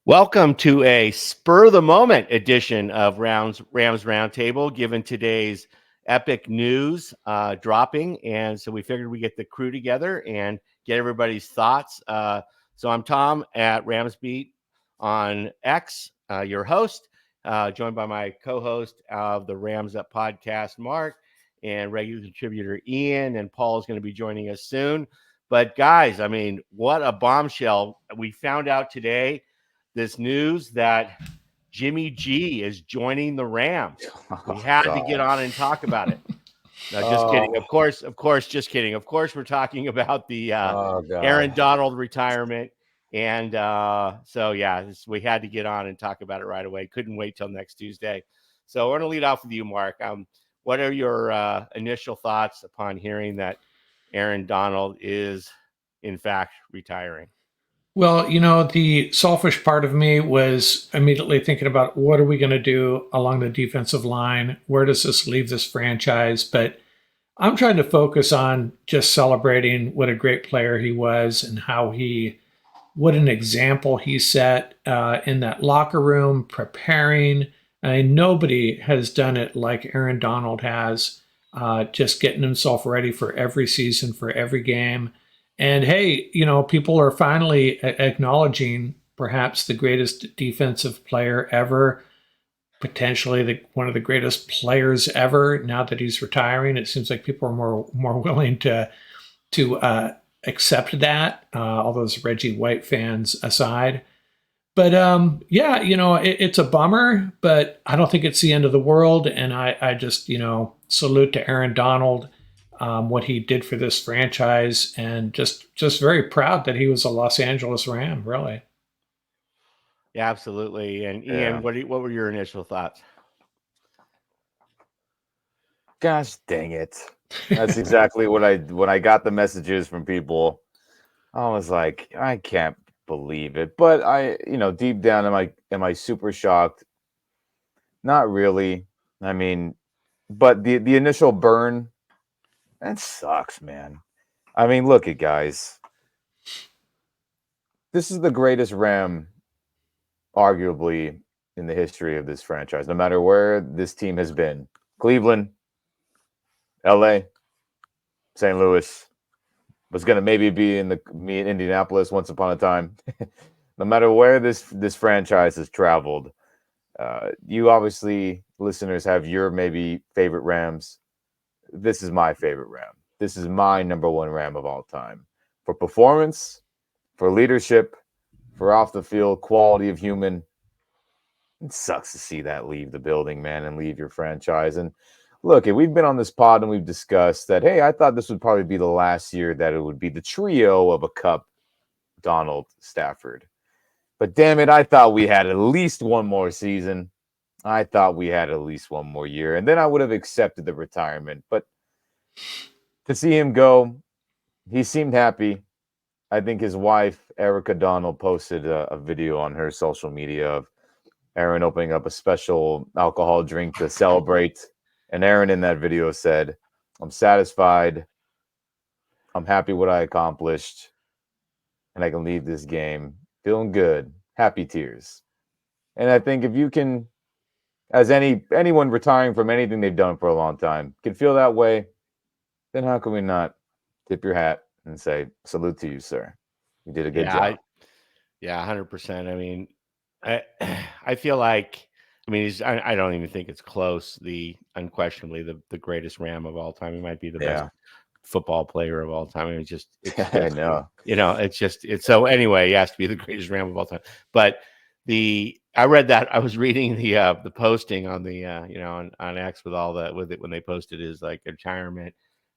Welcome to a spur of the moment edition of Rams Roundtable, given today's epic news dropping. And so we figured we get the crew together and get everybody's thoughts. So I'm Tom at Rams Beat on X, your host, joined by my co-host of the Rams Up podcast, Mark, and regular contributor Ian. And Paul is going to be joining us soon. But guys, I mean, what a bombshell. We found out today this news that Jimmy G is joining the Rams. We had to get on and talk about it. No, just kidding. Of course, just kidding. Of course, we're talking about the Aaron Donald retirement. And we had to get on and talk about it right away. Couldn't wait till next Tuesday. So we're going to lead off with you, Mark. What are your initial thoughts upon hearing that Aaron Donald is, in fact, retiring? Well, the selfish part of me was immediately thinking about what are we going to do along the defensive line? Where does this leave this franchise? But I'm trying to focus on just celebrating what a great player he was and what an example he set in that locker room, preparing. Nobody has done it like Aaron Donald has, just getting himself ready for every season, for every game. And hey, people are finally acknowledging perhaps the greatest defensive player ever, potentially one of the greatest players ever. Now that he's retiring, it seems like people are more willing to accept that. All those Reggie White fans aside. But it's a bummer, but I don't think it's the end of the world. And I just salute to Aaron Donald. What he did for this franchise, and just very proud that he was a Los Angeles Ram, really. Yeah, absolutely. And Ian, what were your initial thoughts? Gosh dang it. That's exactly when I got the messages from people, I was like, I can't believe it. But deep down, am I super shocked? Not really. I mean, but the initial burn, that sucks, man. I mean, look at guys. This is the greatest Ram, arguably, in the history of this franchise, no matter where this team has been. Cleveland, LA, St. Louis, was going to maybe be in Indianapolis once upon a time. No matter where this franchise has traveled, you obviously, listeners, have your maybe favorite Rams. This is my favorite Ram. This is my number one Ram of all time. For performance, for leadership, for off the field quality of human. It sucks to see that leave the building, man, and leave your franchise. And look, we've been on this pod and we've discussed that, hey, I thought this would probably be the last year that it would be the trio of a Cup, Donald, Stafford. But damn it, I thought we had at least one more season. I thought we had at least one more year. And then I would have accepted the retirement. But to see him go, he seemed happy. I think his wife, Erica Donald, posted a video on her social media of Aaron opening up a special alcohol drink to celebrate. And Aaron in that video said, I'm satisfied. I'm happy what I accomplished. And I can leave this game feeling good. Happy tears. And I think if you can, as anyone retiring from anything they've done for a long time, can feel that way, then how can we not tip your hat and say, salute to you, sir. You did a good job. 100%. I mean, I feel like, I don't even think it's close. Unquestionably the greatest Ram of all time. He might be the best football player of all time. I mean, I know. It's so anyway, he has to be the greatest Ram of all time. But I read that, I was reading the posting on the on X with it when they posted his like retirement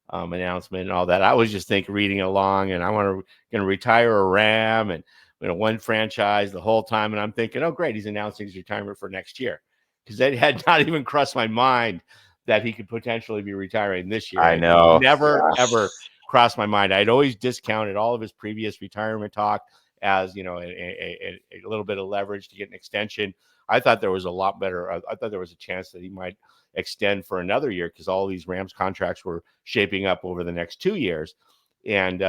announcement and all that. I was just reading along, and going to retire a Ram and one franchise the whole time, and I'm thinking, oh great, he's announcing his retirement for next year, because that had not even crossed my mind that he could potentially be retiring this year. I know. It never ever crossed my mind. I'd always discounted all of his previous retirement talk as a little bit of leverage to get an extension. I thought there was a lot better. I thought there was a chance that he might extend for another year, because all these Rams contracts were shaping up over the next 2 years. and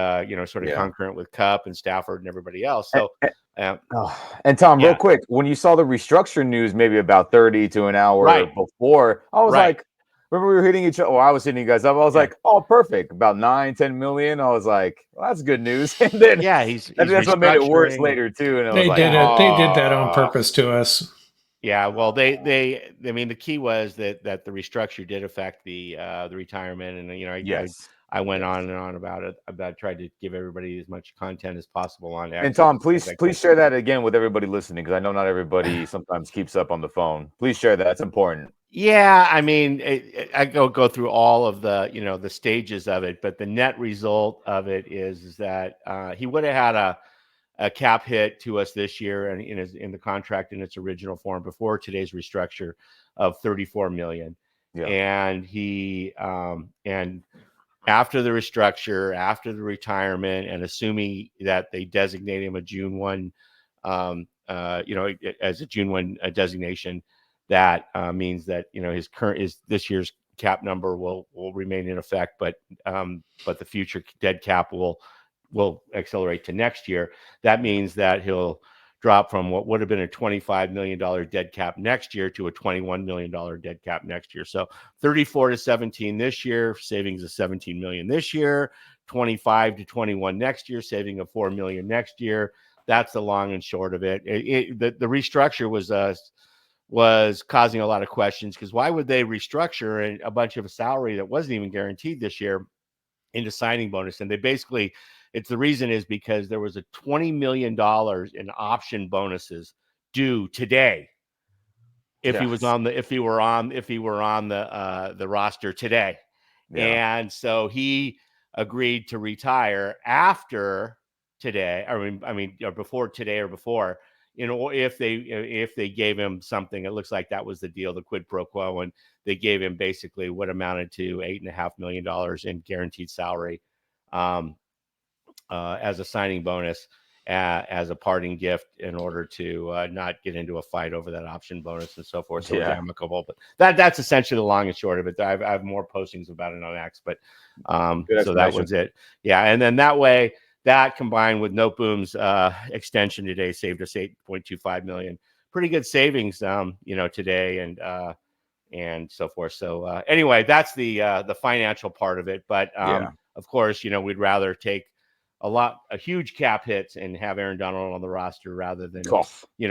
sort of Yeah. concurrent with Cup and Stafford and everybody else. So, And Tom, real yeah. quick, when you saw the restructure news, maybe about 30 to an hour Right. before, I was Right. like, remember we were hitting each other. Well, I was hitting you guys up. I was Yeah. like, oh, perfect. About 9-10 million. I was like, well, that's good news. And then he's that's what made it worse restructuring. later too. And I was They like, did it. They did that on oh, purpose to us. Yeah, well, I mean, the key was that the restructure did affect the retirement, and yes. I went Yes. on and on about it. About tried to give everybody as much content as possible on X. And Tom, as I please could. share that again with everybody listening, because I know not everybody sometimes keeps up on the phone. Please share that. That's important. Yeah, I mean, I go through all of the the stages of it, but the net result of it is that he would have had a cap hit to us this year, and in the contract in its original form before today's restructure of 34 million. Yeah. And he and after the restructure, after the retirement, and assuming that they designate him a June 1, as a June 1 designation, that means that his this year's cap number will remain in effect, but the future dead cap will accelerate to next year. That means that he'll drop from what would have been a $25 million dead cap next year to a $21 million dead cap next year. So 34 to 17 this year, savings of 17 million this year, 25 to 21 next year, saving of 4 million next year. That's the long and short of it. The restructure was causing a lot of questions, because why would they restructure a bunch of a salary that wasn't even guaranteed this year into signing bonus? And they basically, the reason is because there was a $20 million in option bonuses due today if he were on the roster today. Yeah. And so he agreed to retire after today. I mean, before today or before, if they gave him something. It looks like that was the deal, the quid pro quo, and they gave him basically what amounted to $8.5 million in guaranteed salary as a signing bonus, as a parting gift, in order to not get into a fight over that option bonus and so forth. So it was amicable. But that's essentially the long and short of it. I have more postings about it on X, but so that was it. Yeah, and then that way, that combined with Noteboom's extension today saved us $8.25 million. Pretty good savings, today, and so forth. So anyway, that's the financial part of it. But of course, we'd rather take a huge cap hits and have Aaron Donald on the roster rather than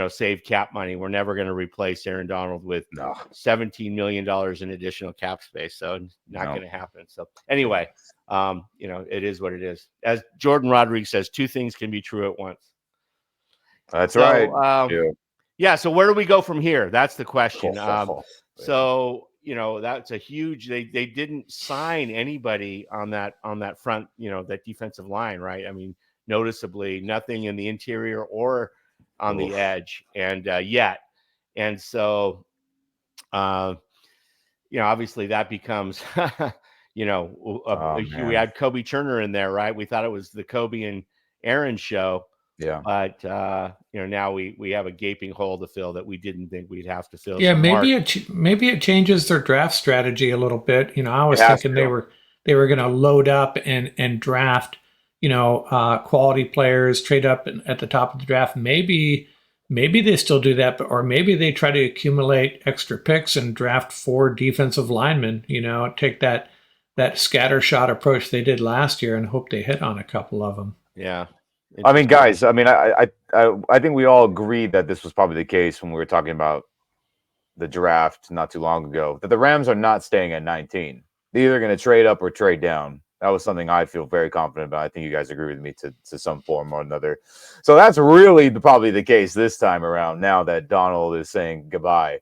save cap money. We're never going to replace Aaron Donald with $17 million in additional cap space. So not going to happen. So anyway, it is what it is. As Jordan Rodriguez says, two things can be true at once. That's right. Yeah. So where do we go from here? That's the question. So, that's a huge, they didn't sign anybody on that front, that defensive line, right? I mean, noticeably nothing in the interior or on the edge, and yet. And so, obviously that becomes, we had Kobe Turner in there, right? We thought it was the Kobe and Aaron show. Yeah. But now we have a gaping hole to fill that we didn't think we'd have to fill. Yeah, maybe it changes their draft strategy a little bit. I was thinking they were going to load up and draft, quality players, trade up at the top of the draft. Maybe they still do that, or maybe they try to accumulate extra picks and draft 4 defensive linemen. Take that scattershot approach they did last year and hope they hit on a couple of them. Yeah. I mean, guys, I think we all agreed that this was probably the case when we were talking about the draft not too long ago, that the Rams are not staying at 19. They're either going to trade up or trade down. That was something I feel very confident about. I think you guys agree with me to some form or another. So that's really probably the case this time around, now that Donald is saying goodbye.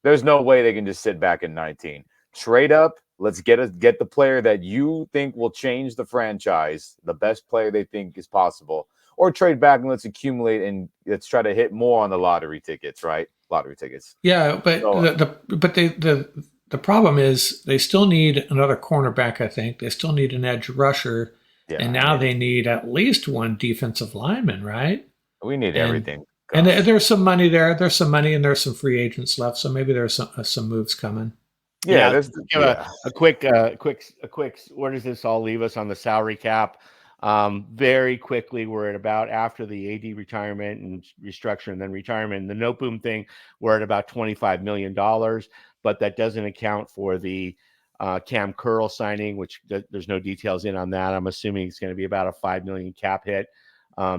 There's no way they can just sit back at 19. Trade up. Let's get the player that you think will change the franchise, the best player they think is possible, or trade back and let's accumulate and let's try to hit more on the lottery tickets, right? Lottery tickets. Yeah, but the problem is they still need another cornerback. I think they still need an edge rusher, and now they need at least one defensive lineman, right? We need everything. And there's some money there. There's some money, and there's some free agents left. So maybe there's some moves coming. A quick. Where does this all leave us on the salary cap? Very quickly, we're at about after the AD retirement and restructure and then retirement. The no boom thing, we're at about $25 million, but that doesn't account for the Cam Curl signing, which there's no details in on that. I'm assuming it's going to be about a $5 million cap hit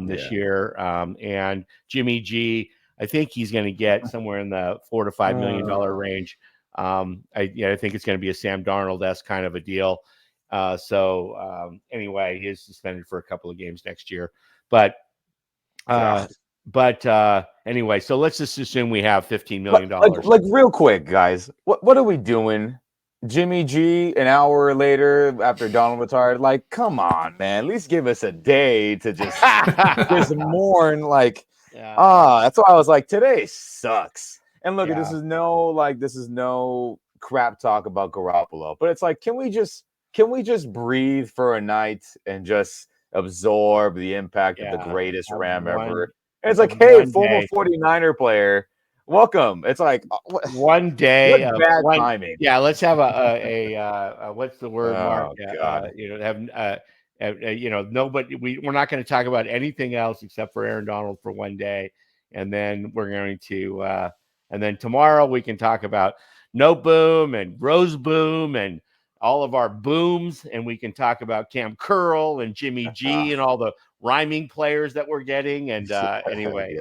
this year. And Jimmy G, I think he's going to get somewhere in the $4 to $5 million range. I think it's going to be a Sam Darnold-esque kind of a deal. Anyway, he is suspended for a couple of games next year. But anyway, so let's just assume we have $15 million. Like real quick, guys, what are we doing? Jimmy G an hour later after Donald retired, like, come on, man. At least give us a day to just mourn. Like, that's why I was like, today sucks. And look, this is no crap talk about Garoppolo, but it's like, can we just breathe for a night and just absorb the impact of the greatest Ram ever? And it's like, hey, former 49er player, welcome. It's like one day of bad timing. Yeah, let's have a what's the word, Mark? Nobody. We're not going to talk about anything else except for Aaron Donald for one day, and then we're going to, and then tomorrow we can talk about no boom and Rose boom and all of our booms, and we can talk about Cam Curl and Jimmy G and all the rhyming players that we're getting. And anyway.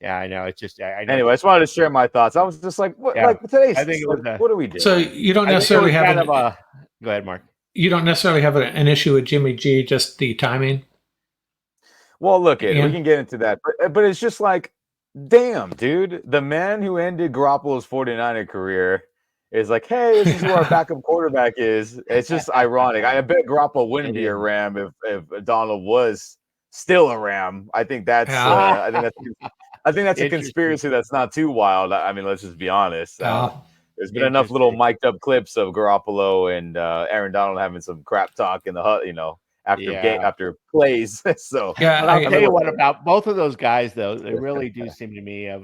Yeah, I know. It's just anyway. I just wanted to share my thoughts. I was just like, what? Like today's. I think what are we doing? So you don't necessarily have go ahead, Mark. You don't necessarily have an issue with Jimmy G, just the timing. Well, look, we can get into that, but it's just like, damn, dude, the man who ended Garoppolo's 49er career is like, hey, this is who our backup quarterback is. It's just ironic. I bet Garoppolo wouldn't be a Ram if Donald was still a Ram. I think that's. I think that's a conspiracy that's not too wild. I mean, let's just be honest. There's been enough little mic'd up clips of Garoppolo and Aaron Donald having some crap talk in the hut, after plays. So I'll tell you what about both of those guys, though. They really do seem to me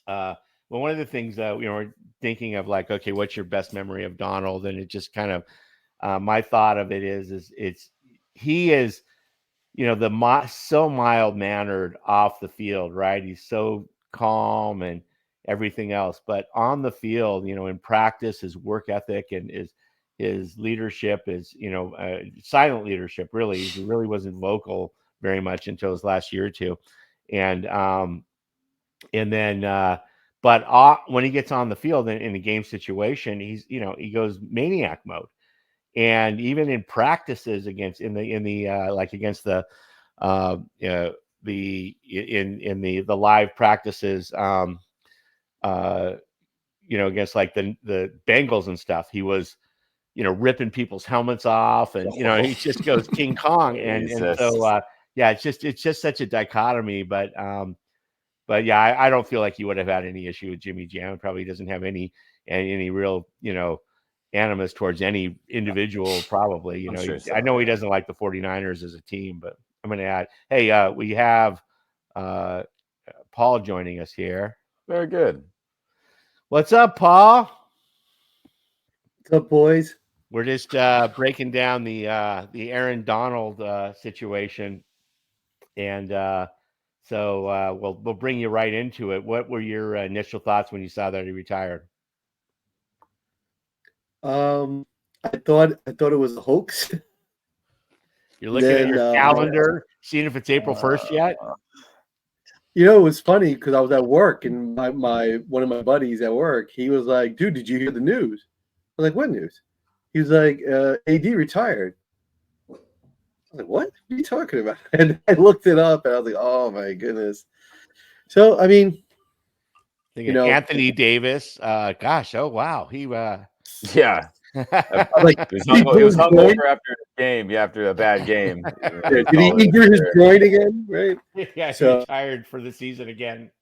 well, one of the things that we're thinking of, like, okay, what's your best memory of Donald? And it just kind of my thought of it is he is. So mild-mannered off the field, right? He's so calm and everything else. But on the field, in practice, his work ethic and his leadership is, silent leadership, really. He really wasn't vocal very much until his last year or two. And then when he gets on the field in a game situation, he goes maniac mode. And even in practices against against the live practices, against like the Bengals and stuff, he was, ripping people's helmets off, and he just goes King Kong, and so it's just such a dichotomy. But yeah, I don't feel like he would have had any issue with Jimmy G. Probably doesn't have any real animus towards any individual, probably. I know he doesn't like the 49ers as a team, but I'm going to add, hey, we have Paul joining us here. Very good. What's up, Paul? What's up, boys? We're just breaking down the Aaron Donald situation, and so we'll bring you right into it. What were your initial thoughts when you saw that he retired? I thought it was a hoax. You're looking at your calendar, seeing if it's April 1st yet. It was funny because I was at work, and one of my buddies at work, he was like, "Dude, did you hear the news?" I was like, "What news?" He was like, "AD retired." I was like, "What are you talking about?" And I looked it up, and I was like, "Oh my goodness!" So I mean, Anthony Davis. Gosh, oh wow, he. Yeah. Like it was hungover after the game, after a bad game. Did he injure his groin again? Right? Yeah, he retired for the season again.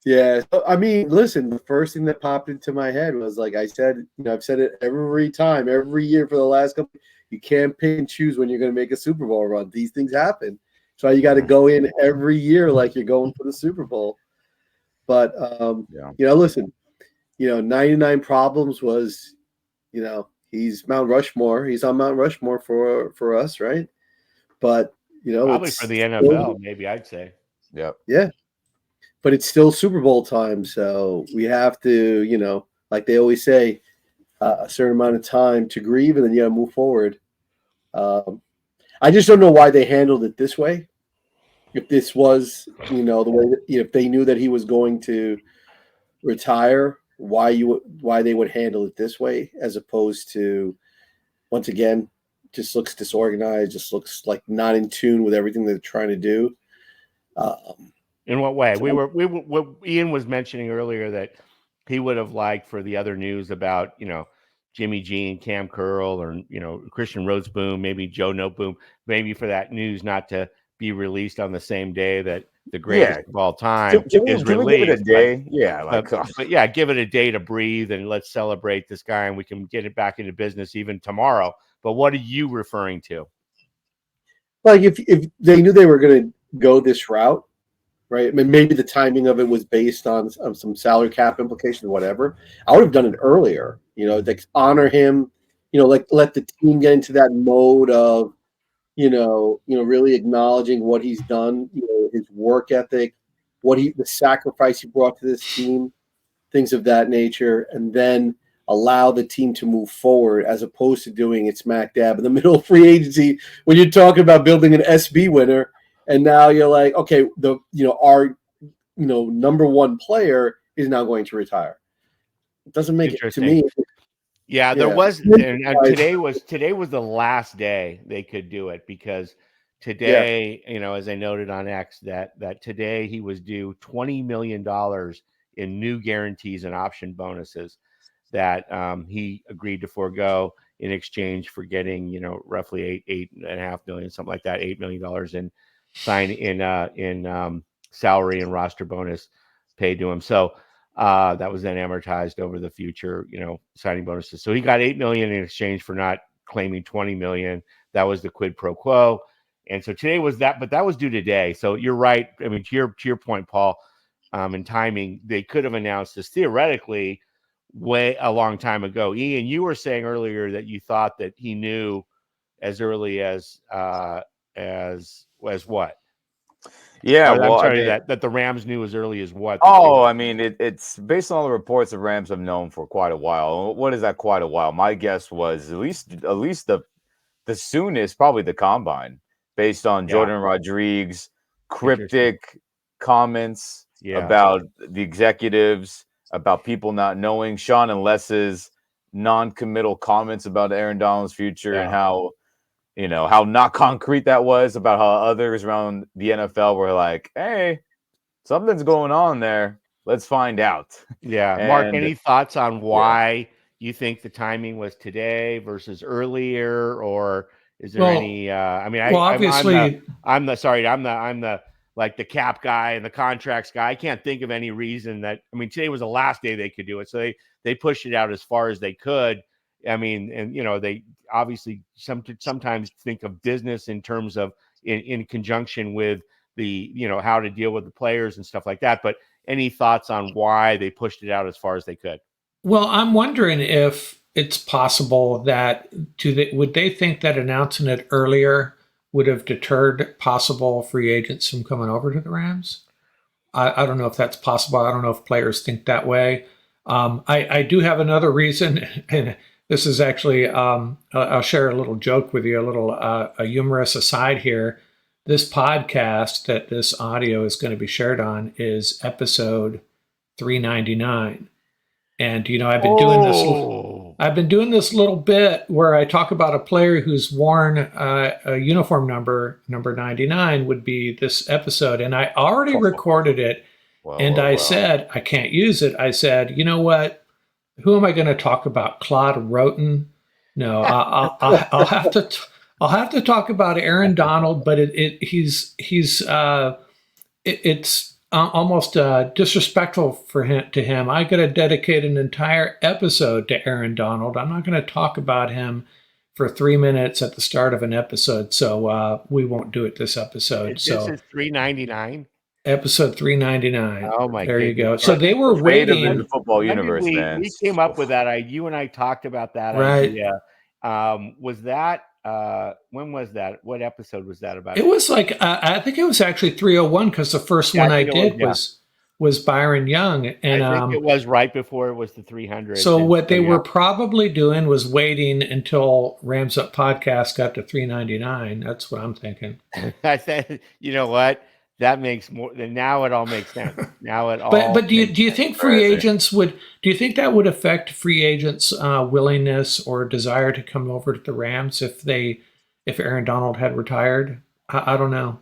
Yeah. So, I mean, listen, the first thing that popped into my head was, like I said, I've said it every time, every year for the last couple. You can't pick and choose when you're going to make a Super Bowl run. These things happen. So you got to go in every year like you're going for the Super Bowl. But listen. 99 Problems was, He's Mount Rushmore. He's on Mount Rushmore for us, right? But Probably it's for the NFL, maybe I'd say. Yep. yeah. But it's still Super Bowl time, so we have to, like they always say, a certain amount of time to grieve, and then move forward. I just don't know why they handled it this way. If this was, the way that, if they knew that he was going to retire, why they would handle it this way, as opposed to, once again, just looks disorganized, just looks like not in tune with everything they're trying to do. In what way? What Ian was mentioning earlier that he would have liked for the other news about, Jimmy G and Cam Curl, or, Christian Roseboom, maybe Joe Noteboom, maybe for that news not to be released on the same day that the greatest of all time is Can we give it a released. day? Yeah, But yeah, give it a day to breathe, and let's celebrate this guy, and we can get it back into business even tomorrow. But what are you referring to? Like if they knew they were going to go this route, right? I mean, maybe the timing of it was based on some salary cap implications, whatever. I would have done it earlier, like honor him, like let the team get into that mode of, really acknowledging what he's done, his work ethic, the sacrifice he brought to this team, things of that nature, and then allow the team to move forward, as opposed to doing it smack dab in the middle of free agency when you're talking about building an SB winner. And now you're like, okay, our number one player is now going to retire. It doesn't make it to me. Yeah, there was, and today was the last day they could do it, because today, as I noted on X, that today he was due $20 million in new guarantees and option bonuses that he agreed to forego in exchange for getting, roughly $8.5 million, something like that, $8 million in salary and roster bonus paid to him. So that was then amortized over the future, signing bonuses. So he got $8 million in exchange for not claiming $20 million. That was the quid pro quo. And so today was that, but that was due today. So you're right. I mean, to your point, Paul, in timing, they could have announced this theoretically a long time ago. Ian, you were saying earlier that you thought that he knew as early as what? Yeah, I'm well, sorry, that the Rams knew as early as what? I mean, it's based on all the reports the Rams have known for quite a while. What is that quite a while? My guess was at least the soonest, probably the combine, based on Jordan Rodriguez' cryptic comments about the executives, about people not knowing, Sean and Les's non-committal comments about Aaron Donald's future, and how not concrete that was, about how others around the NFL were like, hey, something's going on there. Let's find out. Yeah. Mark, any thoughts on why you think the timing was today versus earlier, or is there any, obviously I'm the like the cap guy and the contracts guy. I can't think of any reason today was the last day they could do it. So they pushed it out as far as they could. I mean, and they obviously sometimes think of business in terms of in conjunction with the, how to deal with the players and stuff like that. But any thoughts on why they pushed it out as far as they could? Well, I'm wondering if it's possible that would they think that announcing it earlier would have deterred possible free agents from coming over to the Rams? I don't know if that's possible. I don't know if players think that way. I do have another reason, and this is actually, I'll share a little joke with you, a humorous aside here. This podcast that this audio is going to be shared on is episode 399. And, I've been doing this little bit where I talk about a player who's worn a uniform number 99 would be this episode. And I already recorded it. I said, I can't use it. I said, you know what? Who am I going to talk about? Claude Roten? No, I'll have to talk about Aaron Donald, but it's almost disrespectful to him. I got to dedicate an entire episode to Aaron Donald. I'm not going to talk about him for 3 minutes at the start of an episode, so we won't do it this episode. This is 399. Episode 399. Oh my There you go. goodness. So they were The fate of waiting. the football When did universe, man. we came up with that? You and I talked about that Right. idea. Was that when was that? What episode was that about? It was like I think it was actually 301 because the first one I did was Byron Young, and I think it was right before it was the 300. So what they were probably doing was waiting until Rams Up Podcast got to 399. That's what I'm thinking. I said, you know what? That makes more. Now it all makes sense. Now it all. But do you think free agents would? Do you think that would affect free agents' willingness or desire to come over to the Rams if Aaron Donald had retired? I don't know.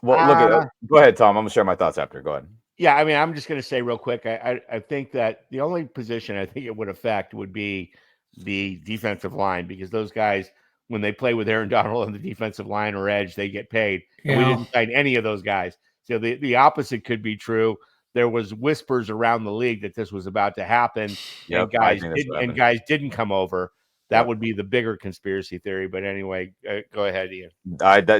Well, go ahead, Tom. I'm gonna share my thoughts after. Go ahead. Yeah, I mean, I'm just going to say real quick. I think that the only position I think it would affect would be the defensive line, because those guys, when they play with Aaron Donald on the defensive line or edge, they get paid. And we didn't sign any of those guys. So the opposite could be true. There was whispers around the league that this was about to happen, and guys didn't come over. That would be the bigger conspiracy theory. But anyway, go ahead, Ian.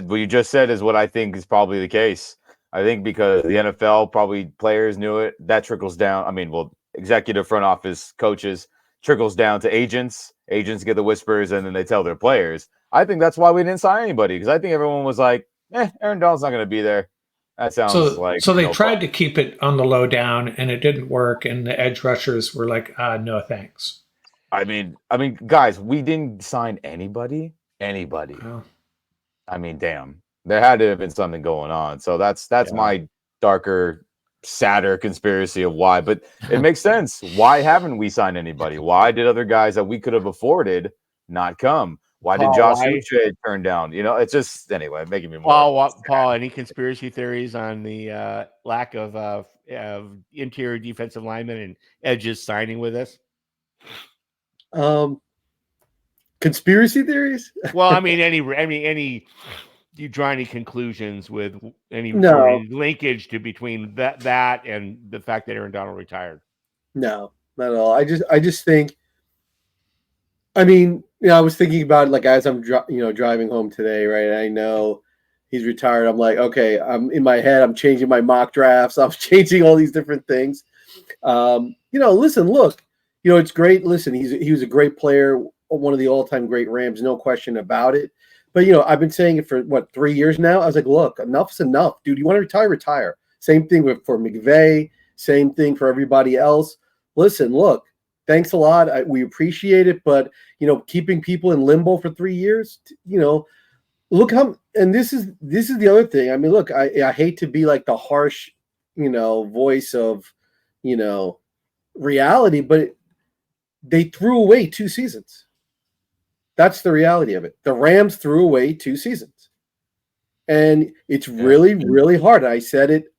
What you just said is what I think is probably the case. I think because the NFL, probably players knew it. That trickles down. I mean, executive front office coaches trickles down to agents. Agents get the whispers, and then they tell their players. I think that's why we didn't sign anybody, because I think everyone was like, Aaron Donald's not going to be there. That sounds like... So they tried to keep it on the low down, and it didn't work, and the edge rushers were like, no, thanks. I mean, guys, we didn't sign anybody. Oh. I mean, damn. There had to have been something going on. So that's my darker, sadder conspiracy of why. But it makes sense. Why haven't we signed anybody? Why did other guys that we could have afforded not come? Why did Josh Uche turn down? It's just, anyway, making me more. Paul, any conspiracy theories on the lack of interior defensive linemen and edges signing with us? Conspiracy theories? Well, I mean, any. Do you draw any conclusions with any linkage between that and the fact that Aaron Donald retired? No, not at all. I just think. I mean, I was thinking about it, like, as I'm driving home today, right? And I know he's retired. I'm like, okay, I'm in my head. I'm changing my mock drafts. I'm changing all these different things. Listen, look, it's great. Listen, he was a great player, one of the all-time great Rams, no question about it. But, I've been saying it for, 3 years now? I was like, look, enough's enough. Dude, you want to retire? Retire. Same thing for McVay. Same thing for everybody else. Listen, look, thanks a lot. We appreciate it. But, keeping people in limbo for 3 years, look how – and this is the other thing. I mean, look, I hate to be like the harsh, voice of, reality, but they threw away 2 seasons. That's the reality of it. The Rams threw away 2 seasons. And it's really, really hard. I said it,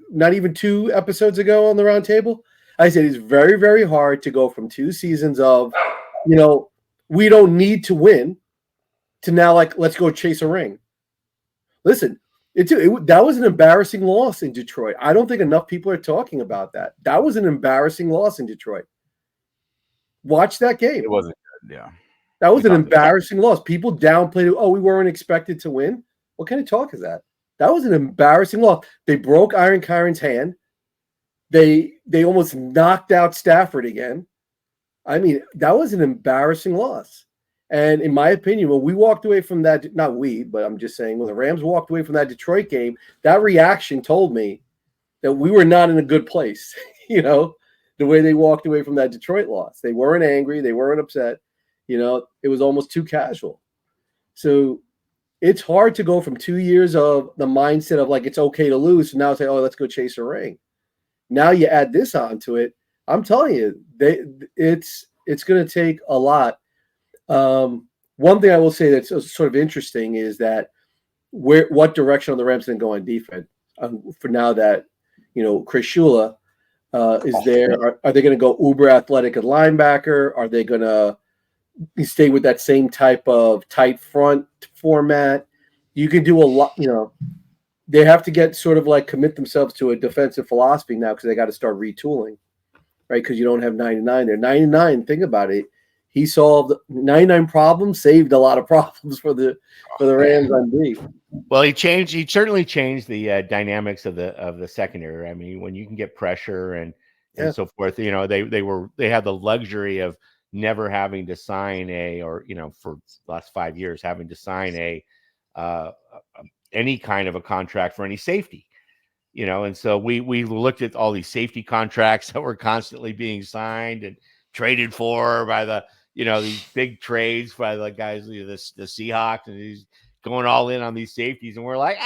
not even 2 episodes ago on the Roundtable? I said it's very, very hard to go from 2 seasons of, we don't need to win, to now, like, let's go chase a ring. Listen, that was an embarrassing loss in Detroit. I don't think enough people are talking about that. That was an embarrassing loss in Detroit. Watch that game. It wasn't good, yeah. That was an embarrassing loss. People downplayed it. Oh, we weren't expected to win. What kind of talk is that? That was an embarrassing loss. They broke Aaron Kyron's hand. They almost knocked out Stafford again. I mean, that was an embarrassing loss. And in my opinion, when we walked away from that, not we, but I'm just saying, when the Rams walked away from that Detroit game, that reaction told me that we were not in a good place. The way they walked away from that Detroit loss. They weren't angry. They weren't upset. It was almost too casual. So it's hard to go from 2 years of the mindset of, like, it's okay to lose, and now say, oh, let's go chase a ring. Now you add this onto it. I'm telling you, it's going to take a lot. One thing I will say that's sort of interesting is that what direction are the Rams going to go on defense for now that, Chris Shula is there. Are they going to go uber athletic at linebacker? Are they going to stay with that same type of tight front format? You can do a lot, they have to get sort of like commit themselves to a defensive philosophy now, because they got to start retooling, right? Because you don't have 99 there. 99, think about it. he solved 99 problems, saved a lot of problems for the Rams on D. Well, he certainly changed the dynamics of the secondary. I mean, when you can get pressure and so forth, they had the luxury of never having to sign for the last 5 years, having to sign any kind of a contract for any safety. And so we looked at all these safety contracts that were constantly being signed and traded for by these big trades by the guys, the Seahawks, and he's going all in on these safeties. And we're like,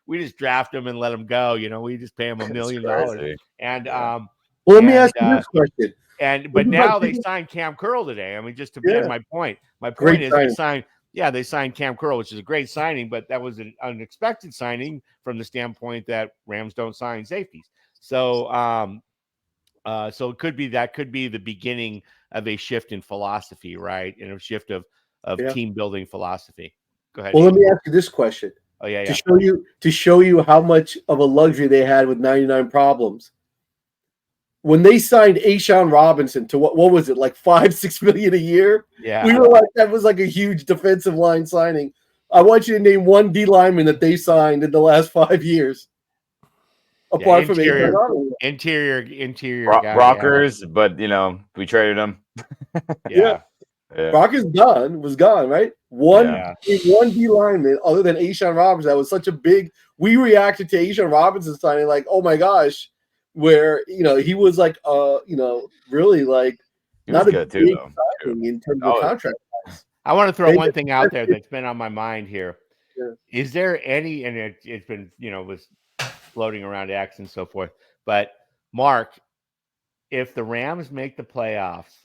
we just draft them and let them go. We just pay them $1 million. And, let me ask you this question. But now they signed Cam Curl today. I mean, just to end my point. My point is they signed Cam Curl, which is a great signing, but that was an unexpected signing from the standpoint that Rams don't sign safeties. So, so it could be the beginning of a shift in philosophy, right? And a shift of team building philosophy. Go ahead. Well, let me ask you this question. Oh yeah. To show you how much of a luxury they had with 99 problems. When they signed Ashawn Robinson to what was it, like $5-6 million a year? Yeah. We were like, that was like a huge defensive line signing. I want you to name one D lineman that they signed in the last 5 years. Apart from interior guy, Rockers, but we traded him. Yeah. Rockers was gone, right? One D lineman other than Ashawn Robinson. That was such a big. We reacted to Ashawn Robinson signing like, oh my gosh, where he was like really like not a good big too, signing in terms of contract. I want to throw one thing out there that's been on my mind here. Yeah. Is there any, and it's been was floating around X and so forth, but Mark, if the Rams make the playoffs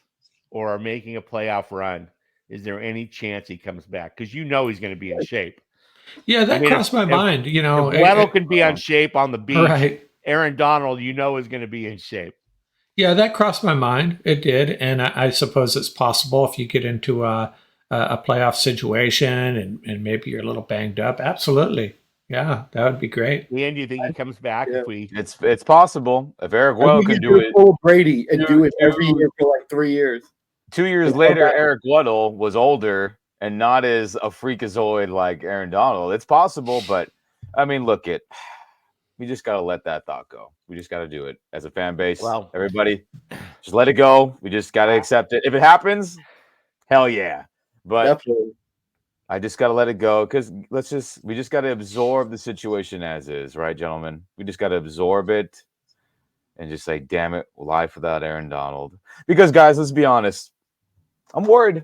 or are making a playoff run, is there any chance he comes back? Because he's going to be in shape. Yeah, that crossed my mind. If Weddle can be on shape on the beach, right. Aaron Donald, is going to be in shape. Yeah, that crossed my mind. It did, and I suppose it's possible if you get into a playoff situation and maybe you're a little banged up. Absolutely. Yeah, that would be great. Ian, do you think he comes back? It's possible if Eric Weddle can do it. Pull Brady and do it every year for like 3 years. 2 years later, Eric Weddle was older and not as a freakazoid like Aaron Donald. It's possible, but I mean, we just got to let that thought go. We just got to do it as a fan base. Well, everybody, just let it go. We just got to accept it. If it happens, hell yeah. But definitely. I just got to let it go because we just got to absorb the situation as is, right, gentlemen? We just got to absorb it and just say, damn it, life without Aaron Donald. Because, guys, let's be honest. I'm worried.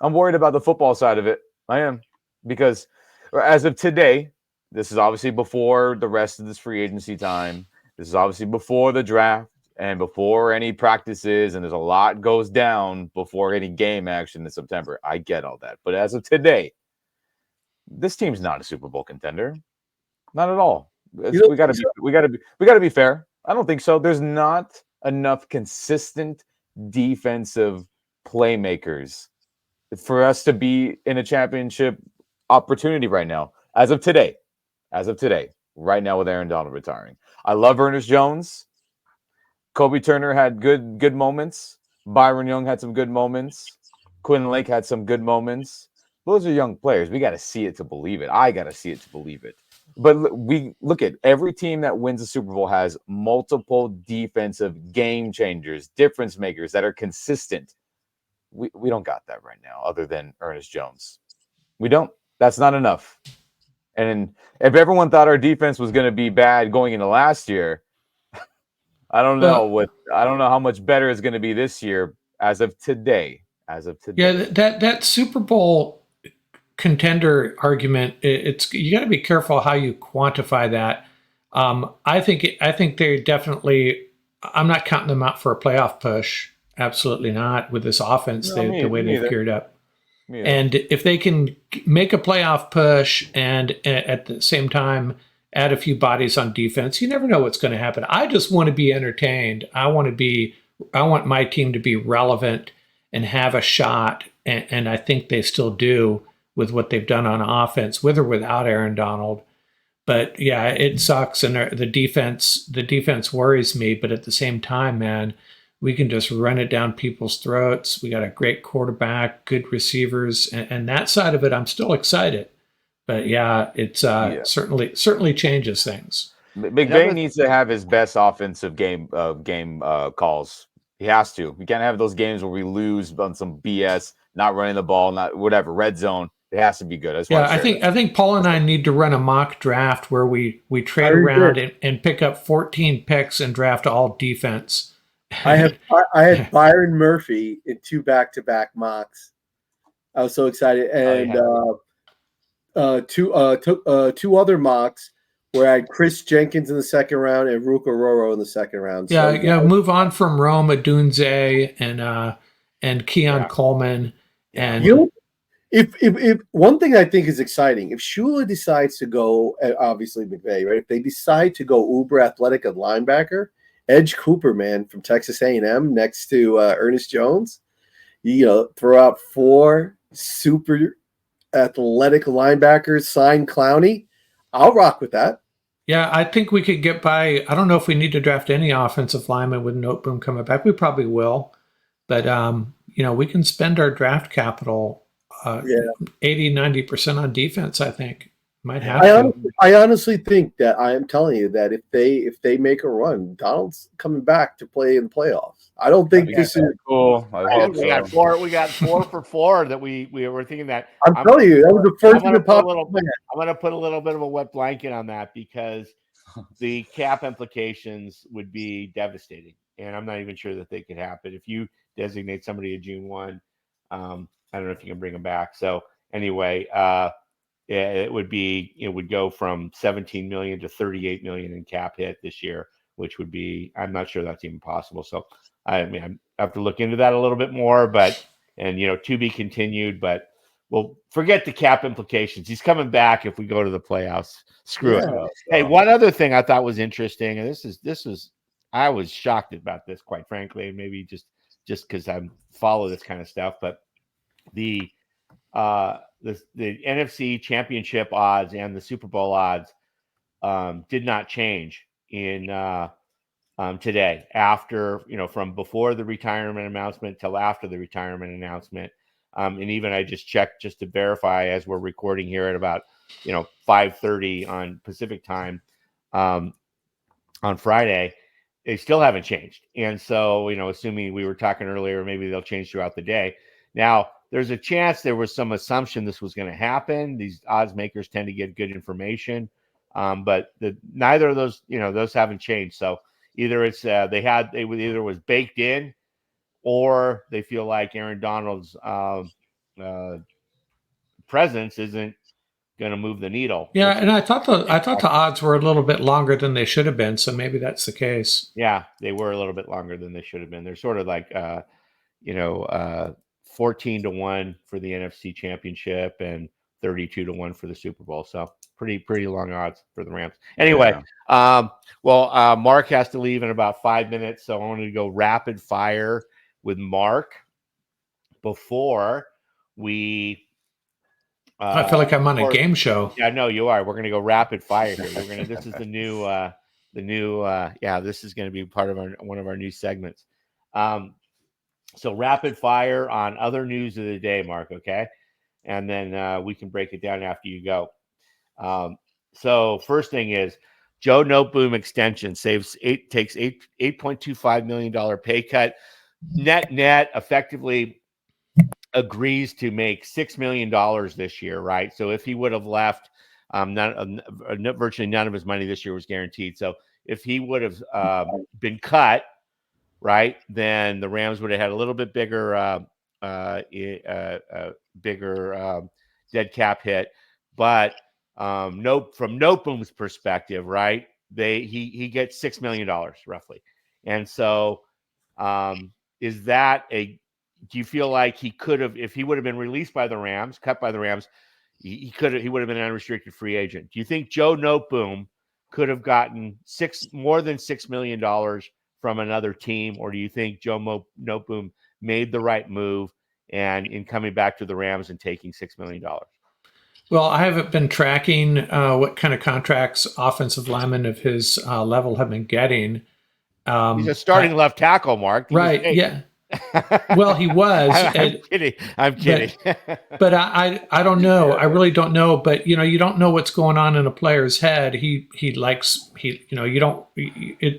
I'm worried about the football side of it. I am. Because as of today, this is obviously before the rest of this free agency time. This is obviously before the draft and before any practices, and there's a lot goes down before any game action in September. I get all that. But as of today, this team's not a Super Bowl contender. Not at all. We got to be fair. I don't think so. There's not enough consistent defensive playmakers for us to be in a championship opportunity right now. As of today, right now with Aaron Donald retiring. I love Ernest Jones. Kobe Turner had good moments. Byron Young had some good moments. Quinn Lake had some good moments. Those are young players. We got to see it to believe it. I got to see it to believe it. But we look at every team that wins the Super Bowl has multiple defensive game changers, difference makers that are consistent. We don't got that right now other than Ernest Jones. We don't. That's not enough. And if everyone thought our defense was going to be bad going into last year, I don't know how much better it's going to be this year as of today. Yeah, that Super Bowl contender argument, you got to be careful how you quantify that. I think they definitely. I'm not counting them out for a playoff push. Absolutely not with this offense. The way they've geared up. And if they can make a playoff push and at the same time add a few bodies on defense, you never know what's going to happen. I just want to be entertained. I want my team to be relevant and have a shot. And I think they still do with what they've done on offense, with or without Aaron Donald. But yeah, it sucks. And the defense worries me. But at the same time, man, we can just run it down people's throats. We got a great quarterback, good receivers, and that side of it, I'm still excited. But yeah, it's certainly changes things. McVay needs to have his best offensive game calls. He has to. We can't have those games where we lose on some BS, not running the ball, not whatever, red zone. It has to be good. I think Paul and I need to run a mock draft where we trade around and pick up 14 picks and draft all defense. I had Byron Murphy in 2 back-to-back mocks. I was so excited, and two other mocks where I had Chris Jenkins in the second round and Ruka Roro in the second round. So, move on from Rome Odunze and Keon Coleman. And if one thing I think is exciting, if Shula decides to go, obviously McVay, right? If they decide to go uber athletic at linebacker, Edge Cooper, man, from Texas A&M next to Ernest Jones, throw out 4 super athletic linebackers, sign Clowney. I'll rock with that. Yeah, I think we could get by. I don't know if we need to draft any offensive lineman with Noteboom coming back. We probably will. But, we can spend our draft capital 80-90% on defense, I think. Might have to. I honestly think that I am telling you that if they make a run, Donald's coming back to play in the playoffs. I don't think this is cool. We got 4 for 4 that we were thinking that. I'm telling you, that was the first thing that popped. I'm going to put a little bit of a wet blanket on that because the cap implications would be devastating, and I'm not even sure that they could happen if you designate somebody a June 1. I don't know if you can bring them back. So anyway, it would go from 17 million to 38 million in cap hit this year, which would be, I'm not sure that's even possible. So I have to look into that a little bit more, to be continued, but we'll forget the cap implications. He's coming back if we go to the playoffs. Screw it. Hey, one other thing I thought was interesting, and this is I was shocked about this, quite frankly, maybe just because I follow this kind of stuff, but the NFC Championship odds and the Super Bowl odds did not change in today after, from before the retirement announcement till after the retirement announcement. And even I just checked just to verify as we're recording here at about, 5:30 on Pacific time on Friday, they still haven't changed. And so, assuming we were talking earlier, maybe they'll change throughout the day. Now, there's a chance there was some assumption this was going to happen. These odds makers tend to get good information, but neither of those, those haven't changed. So either it's either was baked in, or they feel like Aaron Donald's presence isn't going to move the needle. Yeah, and I thought the odds were a little bit longer than they should have been. So maybe that's the case. Yeah, they were a little bit longer than they should have been. They're sort of like 14-1 for the NFC Championship and 32-1 for the Super Bowl. So pretty long odds for the Rams. Anyway, Mark has to leave in about 5 minutes, so I want to go rapid fire with Mark before we. I feel like I'm on a game show. Yeah, no, you are. We're going to go rapid fire here. This is the new. This is going to be part of one of our new segments. So rapid fire on other news of the day, Mark, okay? And then we can break it down after you go. So first thing is Joe Noteboom extension takes $8.25 million pay cut. Net effectively agrees to make $6 million this year, right? So if he would have left, virtually none of his money this year was guaranteed. So if he would have been cut, right, then the Rams would have had a little bit bigger dead cap hit. But from Noteboom's perspective, right, he gets $6 million roughly. And so do you feel like he could have, if he would have been released by the Rams, cut by the Rams, he would have been an unrestricted free agent? Do you think Joe Noteboom could have gotten more than $6 million from another team, or do you think Joe Noteboom made the right move and in coming back to the Rams and taking $6 million? Well, I haven't been tracking what kind of contracts offensive linemen of his level have been getting. He's a starting left tackle, Mark. Right? Yeah. Well, he was. I'm kidding. I'm kidding. But I don't know. I really don't know. But you don't know what's going on in a player's head. He likes you don't.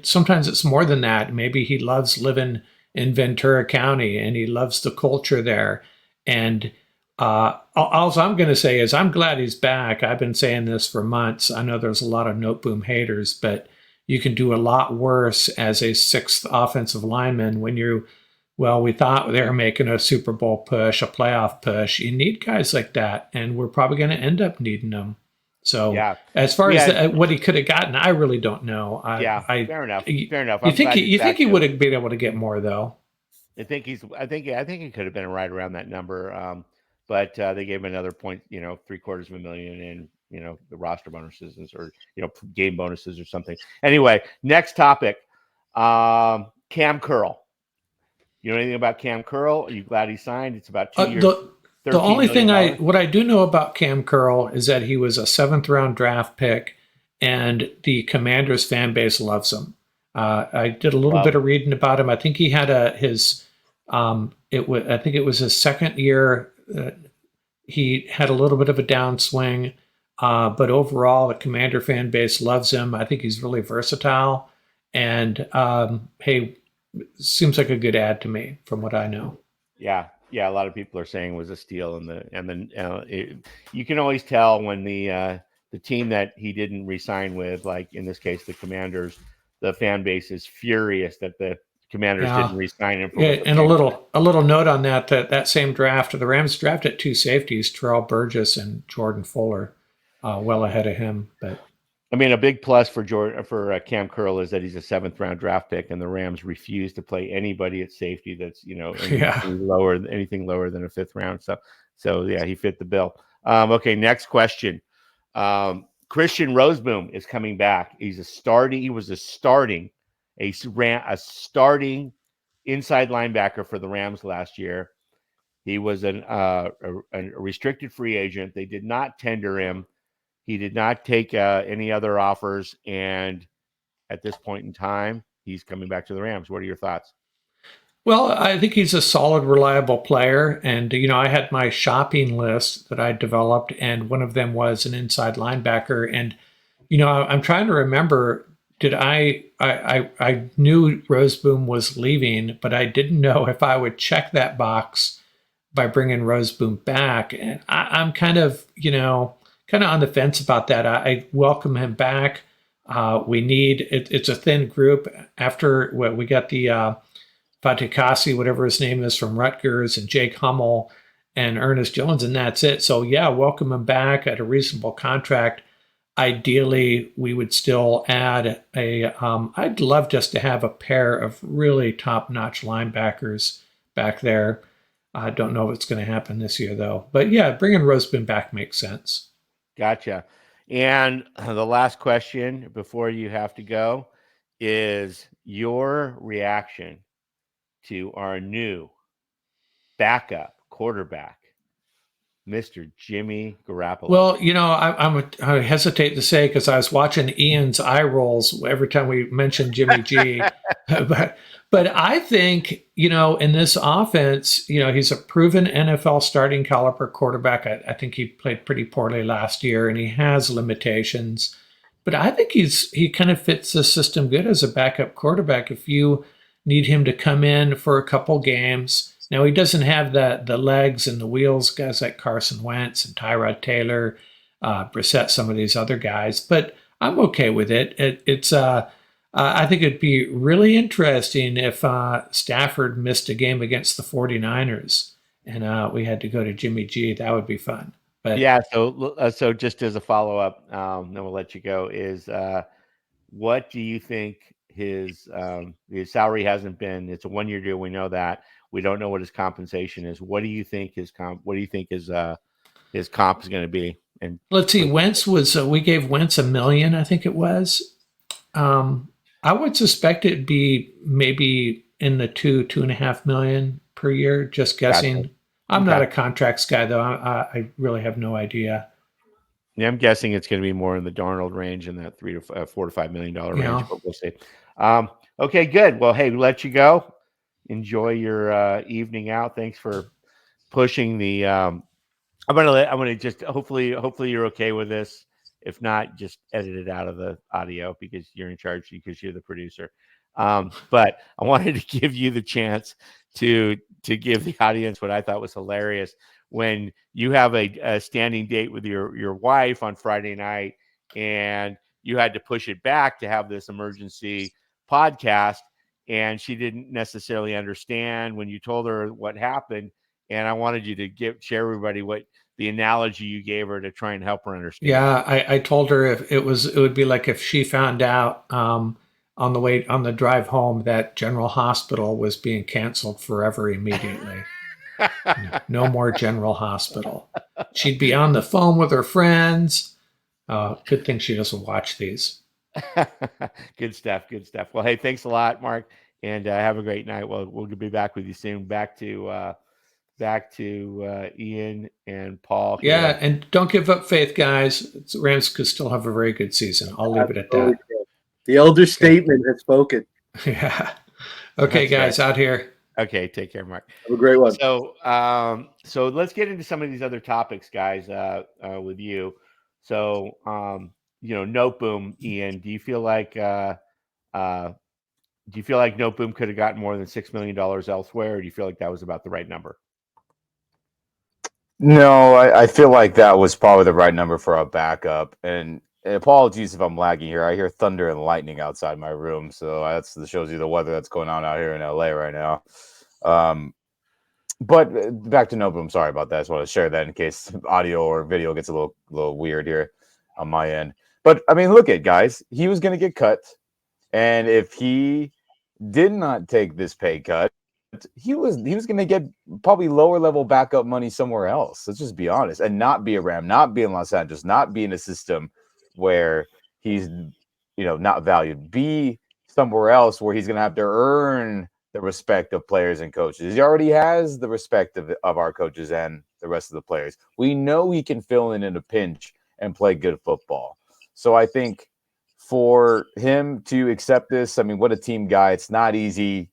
Sometimes it's more than that. Maybe he loves living in Ventura County and he loves the culture there. And all I'm going to say is I'm glad he's back. I've been saying this for months. I know there's a lot of Note Boom haters, but you can do a lot worse as a sixth offensive lineman when you. Well, we thought they were making a Super Bowl push, a playoff push. You need guys like that, and we're probably going to end up needing them. So, as far as what he could have gotten, I really don't know. Fair enough. Fair enough. You think he would have been able to get more though? I think he could have been right around that number. But they gave him another point, $750,000 in, the roster bonuses or game bonuses or something. Anyway, next topic, Cam Curl. You know anything about Cam Curl? Are you glad he signed? It's about 2 years. The only thing what I do know about Cam Curl is that he was a 7th round draft pick, and the Commanders fan base loves him. I did a little bit of reading about him. I think he had I think it was his second year. He had a little bit of a downswing, but overall, the Commander fan base loves him. I think he's really versatile, and hey. Seems like a good ad to me, from what I know. Yeah. A lot of people are saying it was a steal, you can always tell when the team that he didn't re-sign with, like in this case, the Commanders, the fan base is furious that the Commanders didn't re-sign him. And a little note on that same draft, the Rams drafted 2 safeties, Terrell Burgess and Jordan Fuller, well ahead of him, but. I mean, a big plus for Cam Curl is that he's a 7th round draft pick, and the Rams refuse to play anybody at safety that's anything lower than a 5th round. So yeah, he fit the bill. Okay, next question. Christian Roseboom is coming back. He was a starting inside linebacker for the Rams last year. He was a restricted free agent. They did not tender him. He did not take any other offers, and at this point in time, he's coming back to the Rams. What are your thoughts? Well, I think he's a solid, reliable player, and I had my shopping list that I developed, and one of them was an inside linebacker. And I'm trying to remember. Did I knew Roseboom was leaving, but I didn't know if I would check that box by bringing Roseboom back, and I'm kind of on the fence about that. I welcome him back. We need it's a thin group after what we got the Fatukasi, whatever his name is, from Rutgers, and Jake Hummel and Ernest Jones, and that's it. So yeah, welcome him back at a reasonable contract. Ideally, we would still add I'd love just to have a pair of really top-notch linebackers back there. I don't know if it's going to happen this year though, but yeah, bringing Roseboom back makes sense. Gotcha. And the last question before you have to go is your reaction to our new backup quarterback, Mr. Jimmy Garoppolo. Well, I hesitate to say, because I was watching Ian's eye rolls every time we mentioned Jimmy G. But I think, in this offense, he's a proven NFL starting caliber quarterback. I think he played pretty poorly last year, and he has limitations. But I think he kind of fits the system good as a backup quarterback if you need him to come in for a couple games. Now, he doesn't have the legs and the wheels, guys like Carson Wentz and Tyrod Taylor, Brissett, some of these other guys, but I'm okay with it. I think it'd be really interesting if Stafford missed a game against the 49ers and we had to go to Jimmy G. That would be fun. But yeah, so just as a follow-up, then we'll let you go, is what do you think his salary hasn't been? It's a 1-year deal. We know that. We don't know what his compensation is. What do you think his comp is going to be? And let's see. Wentz was we gave Wentz $1 million, I think it was. I would suspect it'd be maybe in the $2.5 million per year. Just guessing. Gotcha. I'm not a contracts guy though. I really have no idea. Yeah, I'm guessing it's going to be more in the Darnold range, in that $4 to $5 million range. But we'll see. Okay, good. Well, hey, we'll let you go. Enjoy your evening out. Thanks for pushing the. I'm gonna just hopefully you're okay with this. If not, just edit it out of the audio because you're in charge because you're the producer. But I wanted to give you the chance to give the audience what I thought was hilarious when you have a standing date with your wife on Friday night and you had to push it back to have this emergency podcast, and she didn't necessarily understand when you told her what happened. And I wanted you to share everybody what the analogy you gave her to try and help her understand. Yeah, I told her if it would be like if she found out on the drive home that General Hospital was being canceled forever immediately. No more General Hospital. She'd be on the phone with her friends. Good thing she doesn't watch these. Good stuff. Good stuff. Well, hey, thanks a lot, Mark, and have a great night. Well, we'll be back with you soon. Back to Ian and Paul here. Yeah, and don't give up faith, guys. Rams could still have a very good season. I'll leave it at that. The elder statement has spoken. Yeah. Okay, That's guys, out here. Okay, take care, Mark. Have a great one. So let's get into some of these other topics, guys, with you. So, Note Boom, Ian, do you feel like Note Boom could have gotten more than $6 million elsewhere, or do you feel like that was about the right number? No, I feel like that was probably the right number for a backup. And apologies if I'm lagging here. I hear thunder and lightning outside my room, so that shows you the weather that's going on out here in LA right now. But back to Note Boom. Sorry about that. I just want to share that in case audio or video gets a little weird here on my end. But I mean, look at guys. He was going to get cut, and if he did not take this pay cut, he was going to get probably lower level backup money somewhere else. Let's just be honest, and not be a Ram, not be in Los Angeles, not be in a system where he's not valued. Be somewhere else where he's going to have to earn the respect of players and coaches. He already has the respect of our coaches and the rest of the players. We know he can fill in a pinch and play good football. So I think for him to accept this, I mean, what a team guy. It's not easy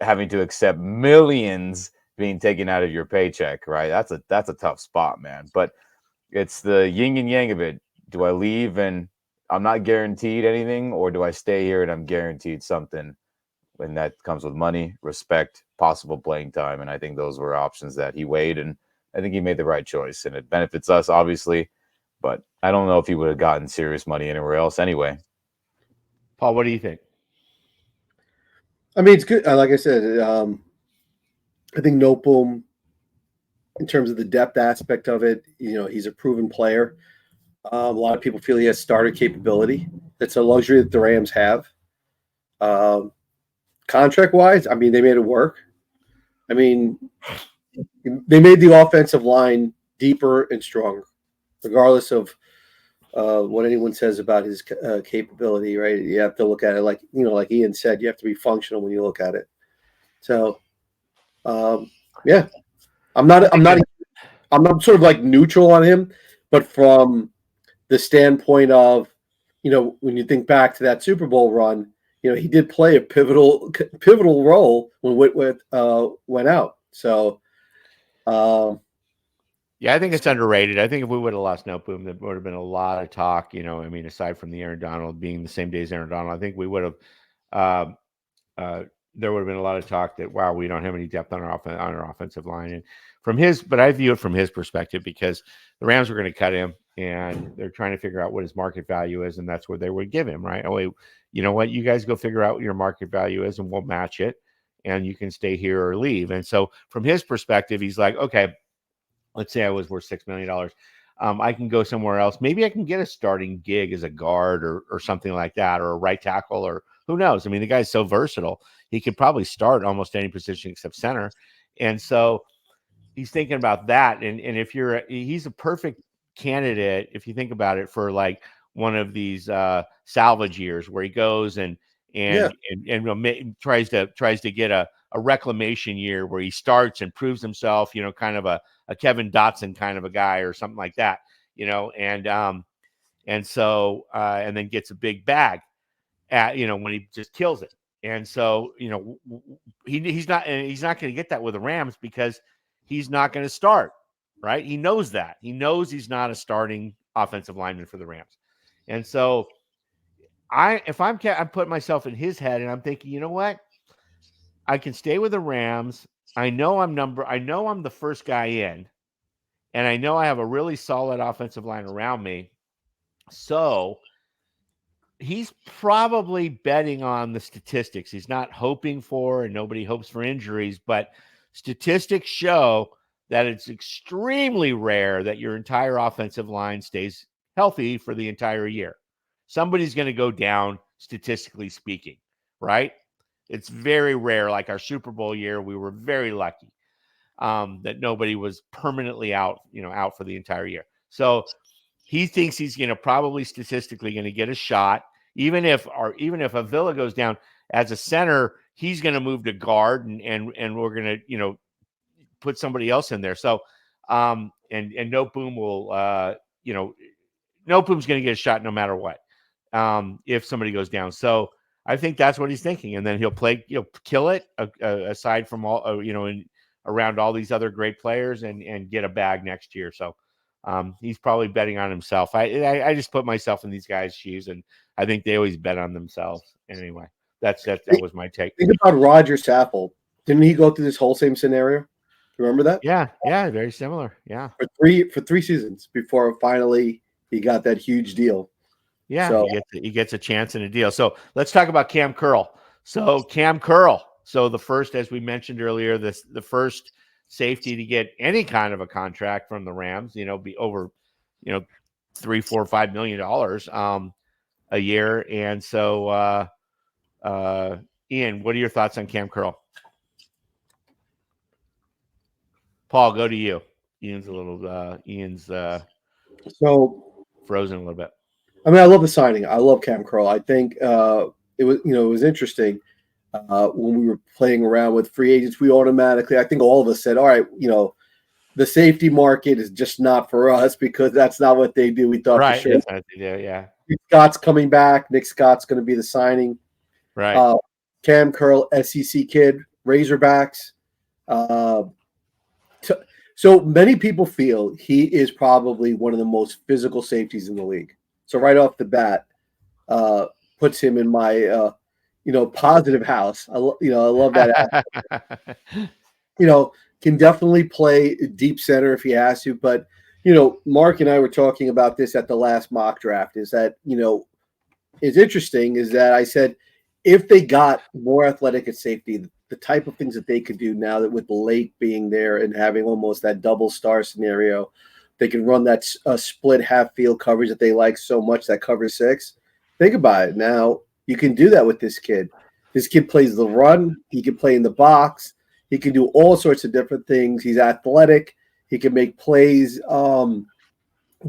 having to accept millions being taken out of your paycheck, right? That's a tough spot, man. But it's the yin and yang of it. Do I leave and I'm not guaranteed anything, or do I stay here and I'm guaranteed something? And that comes with money, respect, possible playing time. And I think those were options that he weighed, and I think he made the right choice. And it benefits us, obviously, but I don't know if he would have gotten serious money anywhere else anyway. Paul, what do you think? I mean, it's good. Like I said, I think Note Boom, in terms of the depth aspect of it, he's a proven player. A lot of people feel he has starter capability. That's a luxury that the Rams have. Contract-wise, I mean, they made it work. I mean, they made the offensive line deeper and stronger, regardless of what anyone says about his capability, right? You have to look at it like Ian said, you have to be functional when you look at it. So, yeah, I'm not sort of like neutral on him, but from the standpoint of, when you think back to that Super Bowl run, he did play a pivotal role when Whitworth went out. So, yeah, I think it's underrated. I think if we would have lost Note Boom, there would have been a lot of talk. I mean, aside from the Aaron Donald being the same day as Aaron Donald, I think we would have. There would have been a lot of talk that, wow, we don't have any depth on our offensive line. And but I view it from his perspective, because the Rams were going to cut him, and they're trying to figure out what his market value is, and that's what they would give him, right? Oh, wait, you know what? You guys go figure out what your market value is, and we'll match it, and you can stay here or leave. And so from his perspective, he's like, okay, let's say I was worth $6 million. I can go somewhere else. Maybe I can get a starting gig as a guard or something like that, or a right tackle, or who knows? I mean, the guy's so versatile. He could probably start almost any position except center. And so he's thinking about that. And if he's a perfect candidate, if you think about it, for like one of these salvage years where he goes and tries to get a reclamation year where he starts and proves himself, kind of a Kevin Dotson kind of a guy or something like that, and then gets a big bag when he just kills it. And so, he's not going to get that with the Rams because he's not going to start, right? He knows that. He knows he's not a starting offensive lineman for the Rams. And so I'm putting myself in his head and I'm thinking, you know what? I can stay with the Rams. I know I'm the first guy in, and I know I have a really solid offensive line around me. So he's probably betting on the statistics. He's not hoping for, and nobody hopes for injuries, but statistics show that it's extremely rare that your entire offensive line stays healthy for the entire year. Somebody's going to go down, statistically speaking, right? It's very rare. Like our Super Bowl year, we were very lucky that nobody was permanently out for the entire year. So he thinks he's probably statistically going to get a shot, even if Avila goes down as a center, he's going to move to guard, and we're going to put somebody else in there. So and Noteboom will Noteboom's going to get a shot no matter what if somebody goes down. So I think that's what he's thinking, and then he'll kill it aside from all around all these other great players and get a bag next year. So he's probably betting on himself. I just put myself in these guys' shoes, and I think they always bet on themselves. Anyway, that was my take. Think about Roger Saffold. Didn't he go through this whole same scenario? Remember that? Yeah, very similar. Yeah, for three seasons before finally he got that huge deal. Yeah, so he gets a chance in a deal. So let's talk about Cam Curl. So Cam Curl. So the first, as we mentioned earlier, the first safety to get any kind of a contract from the Rams, be over, $3, $4, $5 million a year. And so, Ian, what are your thoughts on Cam Curl? Paul, go to you. Ian's so frozen a little bit. I mean, I love the signing. I love Cam Curl. I think it was interesting when we were playing around with free agents. We automatically, I think all of us said, all right, the safety market is just not for us because that's not what they do. We thought right, for sure. That's what they do, yeah. Nick Scott's coming back. Nick Scott's going to be the signing. Right. Cam Curl, SEC kid, Razorbacks. So many people feel he is probably one of the most physical safeties in the league. So right off the bat, puts him in my positive house. I love that. Can definitely play deep center if he has to. But Mark and I were talking about this at the last mock draft. Is that is interesting is that I said if they got more athletic at safety, the type of things that they could do now that with Blake being there and having almost that double star scenario. They can run that split half field coverage that they like so much, that cover 6. Think about it. Now, you can do that with this kid. This kid plays the run. He can play in the box. He can do all sorts of different things. He's athletic. He can make plays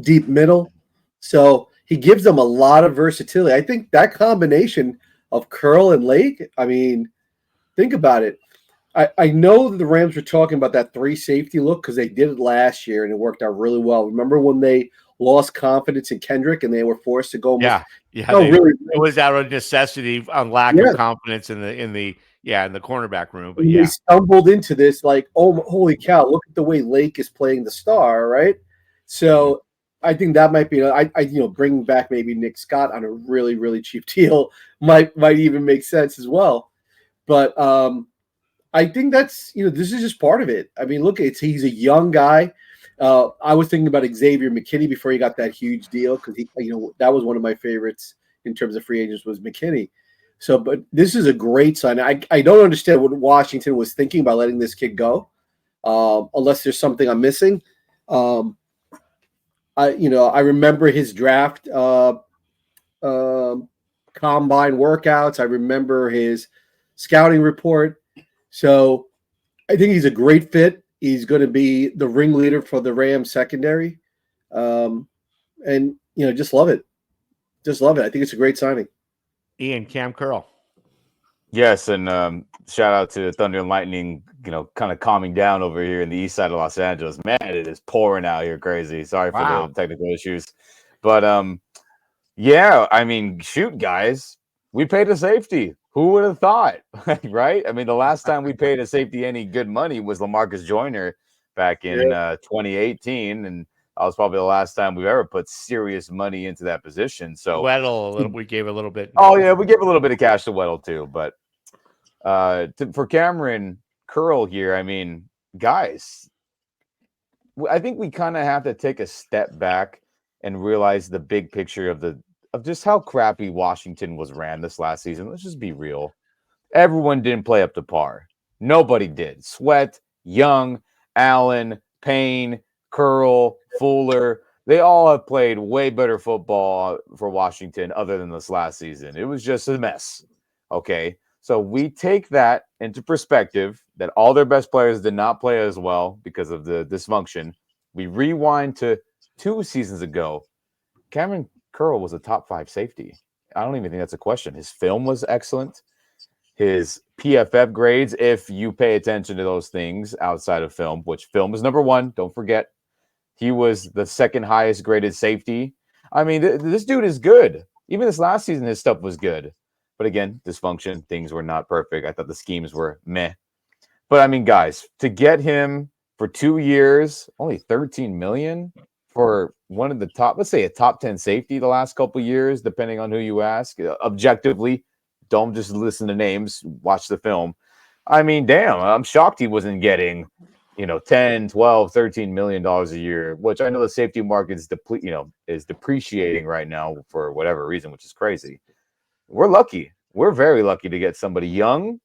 deep middle. So he gives them a lot of versatility. I think that combination of Curl and Lake, I mean, think about it. I know that the Rams were talking about that 3 safety look because they did it last year and it worked out really well. Remember when they lost confidence in Kendrick and they were forced to go? Really. It was out of necessity on lack of confidence in the cornerback room. But they stumbled into this like, oh, holy cow! Look at the way Lake is playing the star, right? So I think that might be bringing back maybe Nick Scott on a really really cheap deal might even make sense as well. But I think that's this is just part of it. I mean, look, he's a young guy. I was thinking about Xavier McKinney before he got that huge deal because that was one of my favorites in terms of free agents was McKinney. So, but this is a great sign. I don't understand what Washington was thinking about letting this kid go, unless there's something I'm missing. I remember his draft combine workouts. I remember his scouting report. So I think he's a great fit. He's going to be the ringleader for the Rams secondary. Just love it. Just love it. I think it's a great signing. Ian, Cam Curl. Yes, and shout out to Thunder and Lightning, kind of calming down over here in the east side of Los Angeles. Man, it is pouring out here crazy. Sorry for the technical issues. But, I mean, shoot, guys. We paid a safety Who would have thought, right? I mean, the last time we paid a safety any good money was LaMarcus Joyner back in 2018, and that was probably the last time we've ever put serious money into that position. So Weddle, we gave a little bit. Oh yeah, we gave a little bit of cash to Weddle too, but for Cameron Curl here, I mean, guys, I think we kind of have to take a step back and realize the big picture of just how crappy Washington was ran this last season. Let's just be real. Everyone didn't play up to par. Nobody did. Sweat, Young, Allen, Payne, Curl, Fuller. They all have played way better football for Washington other than this last season. It was just a mess. Okay. So we take that into perspective that all their best players did not play as well because of the dysfunction. We rewind to 2 seasons ago. Cameron Curl was a top 5 safety. I don't even think that's a question. His film was excellent. His PFF grades, if you pay attention to those things outside of film, which film is number 1, don't forget. He was the second highest graded safety. I mean, this dude is good. Even this last season, his stuff was good. But again, dysfunction, things were not perfect. I thought the schemes were meh. But I mean, guys, to get him for 2 years, only $13 million for one of the top, let's say a top 10 safety the last couple of years, depending on who you ask. Objectively, don't just listen to names, watch the film. I mean, damn, I'm shocked he wasn't getting, 10, 12, $13 million a year, which I know the safety market is depreciating right now for whatever reason, which is crazy. We're lucky. We're very lucky to get somebody young,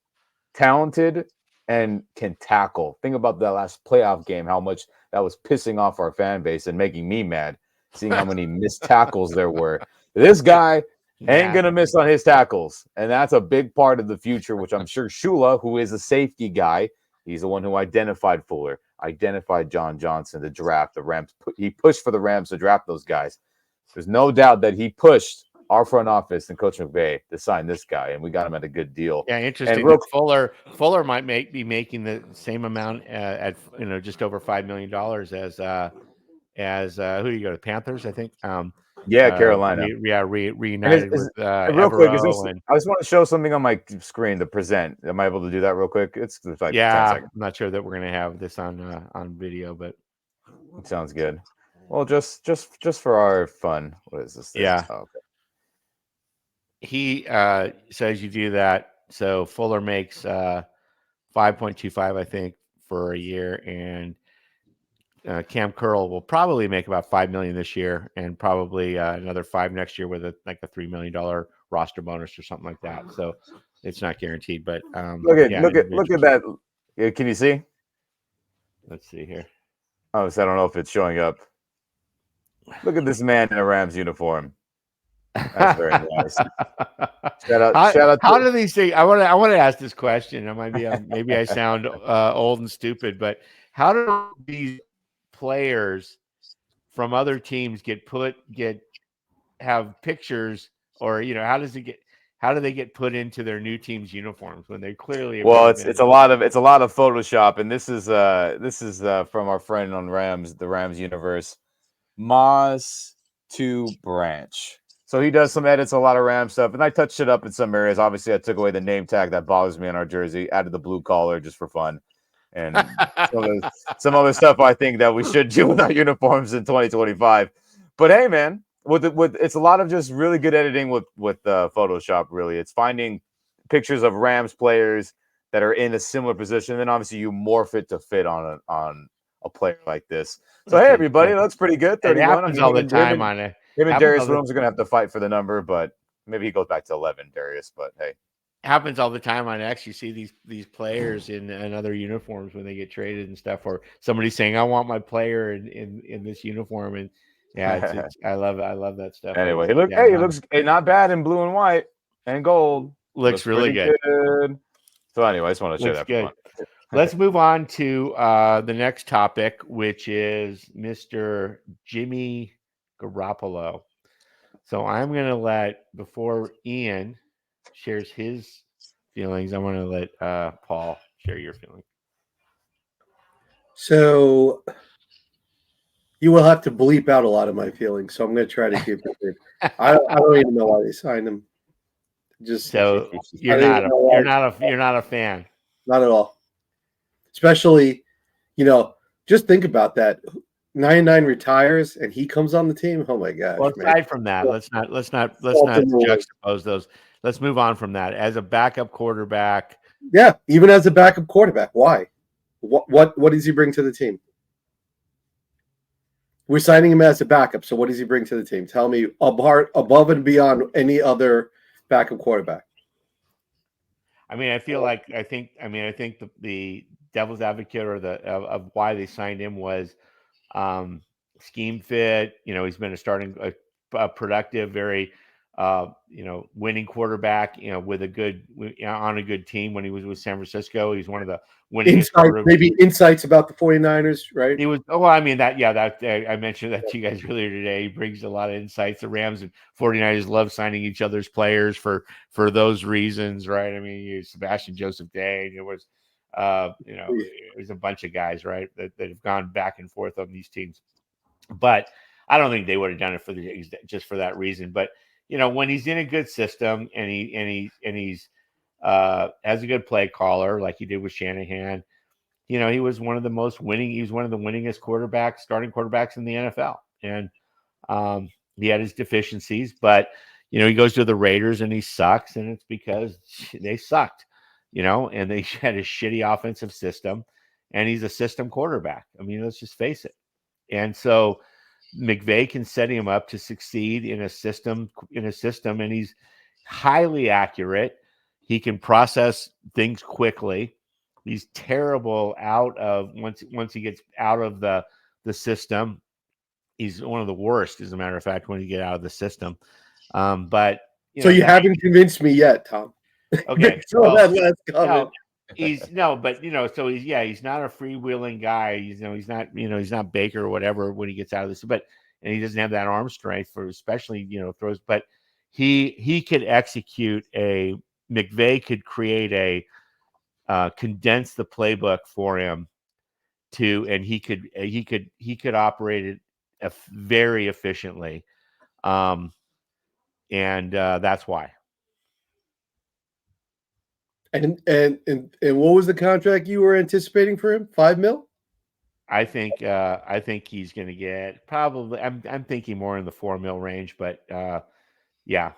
talented, and can tackle. Think about that last playoff game, how much that was pissing off our fan base and making me mad, seeing how many missed tackles there were. This guy ain't going to miss on his tackles, and that's a big part of the future, which I'm sure Shula, who is a safety guy, he's the one who identified Fuller, identified John Johnson to draft the Rams. He pushed for the Rams to draft those guys. There's no doubt that he pushed our front office and Coach McVay to sign this guy, and we got him at a good deal. Yeah, interesting. And Fuller might be making the same amount at just over $5 million as who do you go to? Panthers, I think. Carolina. Reunited with real quick. I just want to show something on my screen to present. Am I able to do that real quick? It's like 10 seconds. I'm not sure that we're going to have this on video, but it sounds good. Well, just for our fun. What is this thing? Yeah. Oh, okay. He says you do that. So Fuller makes 5.25, I think, for a year, and Cam Curl will probably make about $5 million this year, and probably another $5 million next year with a $3 million roster bonus or something like that. So it's not guaranteed, but look at that. Can you see? Let's see here. Oh, so I don't know if it's showing up. Look at this man in a Rams uniform. That's very nice. Shout out. How do these things? I want to ask this question. Maybe I sound old and stupid, but how do these players from other teams have pictures, or how do they get put into their new team's uniforms when they clearly have it's a lot of Photoshop, and this is from our friend on the Rams universe, Moz to Branch. So he does some edits, a lot of Ram stuff, and I touched it up in some areas. Obviously, I took away the name tag that bothers me on our jersey, added the blue collar just for fun, and some other stuff I think that we should do with our uniforms in 2025. But hey, man, with it's a lot of just really good editing with Photoshop. Really, it's finding pictures of Rams players that are in a similar position, and then obviously you morph it to fit on a player like this. So hey, everybody, that looks pretty good. 31. It happens all the time on it. Him and Darius Williams are going to have to fight for the number, but maybe he goes back to 11, Darius. But hey, happens all the time on X. You see these players in other uniforms when they get traded and stuff, or somebody saying, "I want my player in this uniform." And yeah, I love that stuff. Anyway, he looks not bad in blue and white and gold. Looks really good. So anyway, I just want to share that. Good. Let's move on to the next topic, which is Mr. Jimmy Garoppolo. So I'm going to let, before Ian shares his feelings, I want to let Paul share your feelings. So you will have to bleep out a lot of my feelings, so I'm going to try to keep it. I don't even know why they signed him. Just So I think you're not a fan. not at all. Especially, just think about that. 99 retires and he comes on the team. Oh my gosh, Well, man. aside from that, let's not Baltimore. juxtapose those. Let's move on from that. As a backup quarterback, Yeah, even as a backup quarterback. Why? What does he bring to the team? We're signing him as a backup. So what does he bring to the team? Tell me above and beyond any other backup quarterback. I mean, I think the devil's advocate or of why they signed him was scheme fit. He's been a productive, very winning quarterback. With on a good team when he was with San Francisco. He's one of the winningest Insights about the 49ers, right? He was. Oh, well, I mean that. Yeah, that I mentioned that to you guys earlier today. He brings a lot of insights. The Rams and 49ers love signing each other's players for those reasons, right? I mean, Sebastian Joseph Day. It was, there's a bunch of guys, right, that have gone back and forth on these teams. But I don't think they would have done it just for that reason. But when he's in a good system and he's has a good play caller like he did with Shanahan. He was one of the winningest starting quarterbacks in the NFL. And he had his deficiencies, but he goes to the Raiders and he sucks, and it's because they sucked, and they had a shitty offensive system, and he's a system quarterback. I mean, let's just face it. And so McVay can set him up to succeed in a system, and he's highly accurate. He can process things quickly. He's terrible once he gets out of the system. He's one of the worst, as a matter of fact, when you get out of the system. But you haven't convinced me yet, Tom. Okay, he's not a freewheeling guy. He's not Baker or whatever when he gets out of this, and he doesn't have that arm strength for especially throws. But he could execute McVay could create condense the playbook for him and he could operate it very efficiently. And that's why. And what was the contract you were anticipating for him? $5 million? I think he's going to get probably. I'm thinking more in the $4 million range, but yeah.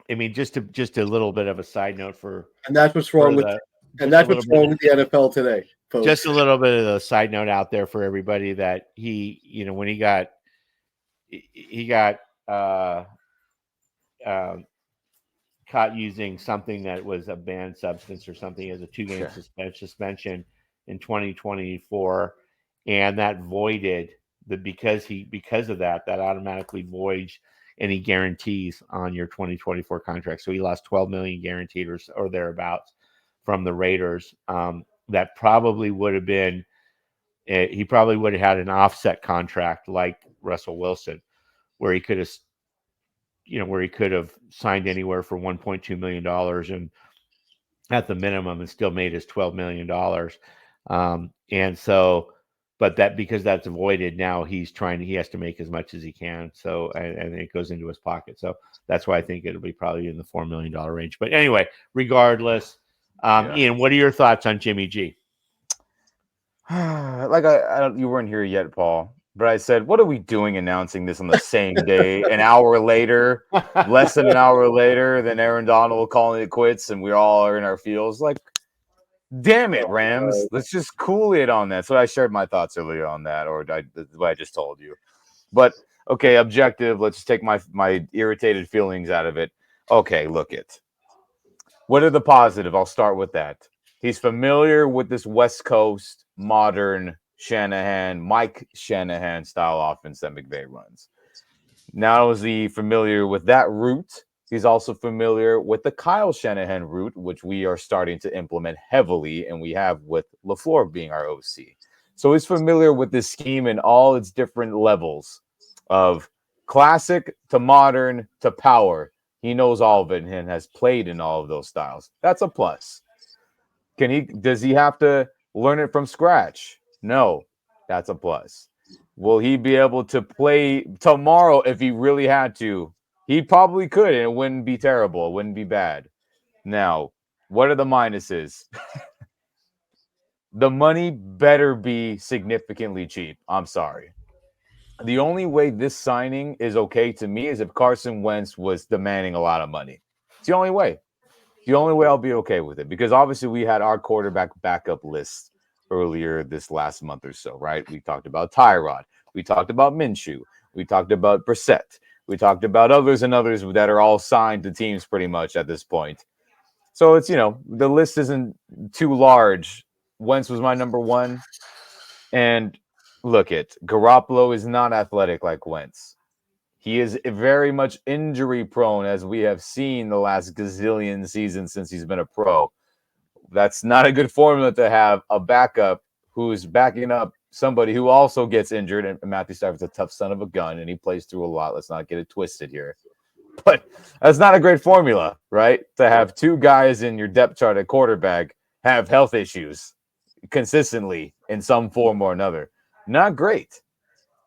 I mean, just a little bit of a side note and that's what's wrong with the NFL today, folks. Just a little bit of a side note out there for everybody that when he got caught using something that was a banned substance or something as a 2-game suspension in 2024, and that voided because of that automatically voids any guarantees on your 2024 contract. So he lost $12 million guaranteed or thereabouts from the Raiders. That probably would have been. He probably would have had an offset contract like Russell Wilson, where he could have signed anywhere for $1.2 million and at the minimum and still made his $12 million. And so, but that because that's avoided now, he has to make as much as he can. So, and it goes into his pocket. So that's why I think it'll be probably in the $4 million range. But anyway, regardless, Ian, what are your thoughts on Jimmy G? Like you weren't here yet, Paul, but I said, what are we doing announcing this on the same day, an hour later, less than an hour later than Aaron Donald calling it quits and we all are in our fields? Like, damn it, Rams. Let's just cool it on that. So I shared my thoughts earlier on that, or what I just told you. But, okay, objective. Let's take my irritated feelings out of it. Okay, look it. What are the positive? I'll start with that. He's familiar with this West Coast modern Mike Shanahan style offense that McVay runs. Not only is he familiar with that route, he's also familiar with the Kyle Shanahan route, which we are starting to implement heavily, and we have with LaFleur being our OC. So he's familiar with this scheme in all its different levels of classic to modern to power. He knows all of it and has played in all of those styles. That's a plus. Does he have to learn it from scratch? No, that's a plus. Will he be able to play tomorrow if he really had to He probably could, and it wouldn't be terrible. It wouldn't be bad. Now, what are the minuses? The money better be significantly cheap. I'm sorry. The only way this signing is okay to me is if Carson Wentz was demanding a lot of money. It's the only way. The only way I'll be okay with it, because obviously we had our quarterback backup list earlier this last month or so, right? We talked about Tyrod. We talked about Minshew. We talked about Brissett. We talked about others and others that are all signed to teams pretty much at this point. So it's, the list isn't too large. Wentz was my number one. And look, Garoppolo is not athletic like Wentz. He is very much injury prone, as we have seen the last gazillion seasons since he's been a pro. That's not a good formula to have a backup who's backing up somebody who also gets injured. And Matthew Stafford's a tough son of a gun, and he plays through a lot. Let's not get it twisted here. But that's not a great formula, right? To have two guys in your depth chart at quarterback have health issues consistently in some form or another. Not great.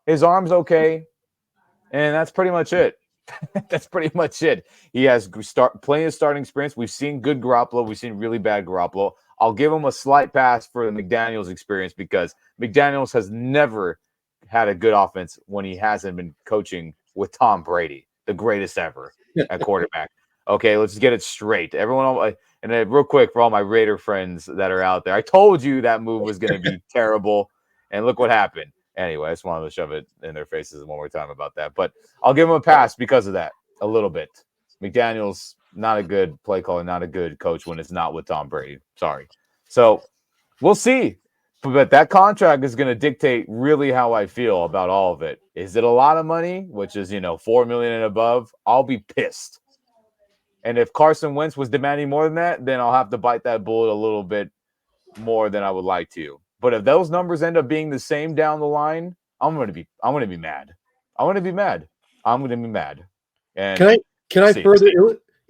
His arm's okay, and that's pretty much it. That's pretty much it. He has plenty of starting experience. We've seen good Garoppolo. We've seen really bad Garoppolo. I'll give him a slight pass for the McDaniels experience, because McDaniels has never had a good offense when he hasn't been coaching with Tom Brady, the greatest ever at quarterback. Okay, let's get it straight. Everyone, and then real quick for all my Raider friends that are out there, I told you that move was going to be terrible, and look what happened. Anyway, I just wanted to shove it in their faces one more time about that. But I'll give him a pass because of that, a little bit. McDaniels, not a good play caller, not a good coach when it's not with Tom Brady. Sorry. So we'll see. But that contract is going to dictate really how I feel about all of it. Is it a lot of money, which is, $4 million and above? I'll be pissed. And if Carson Wentz was demanding more than that, then I'll have to bite that bullet a little bit more than I would like to. But if those numbers end up being the same down the line, I'm gonna be mad. I'm gonna be mad. And can I further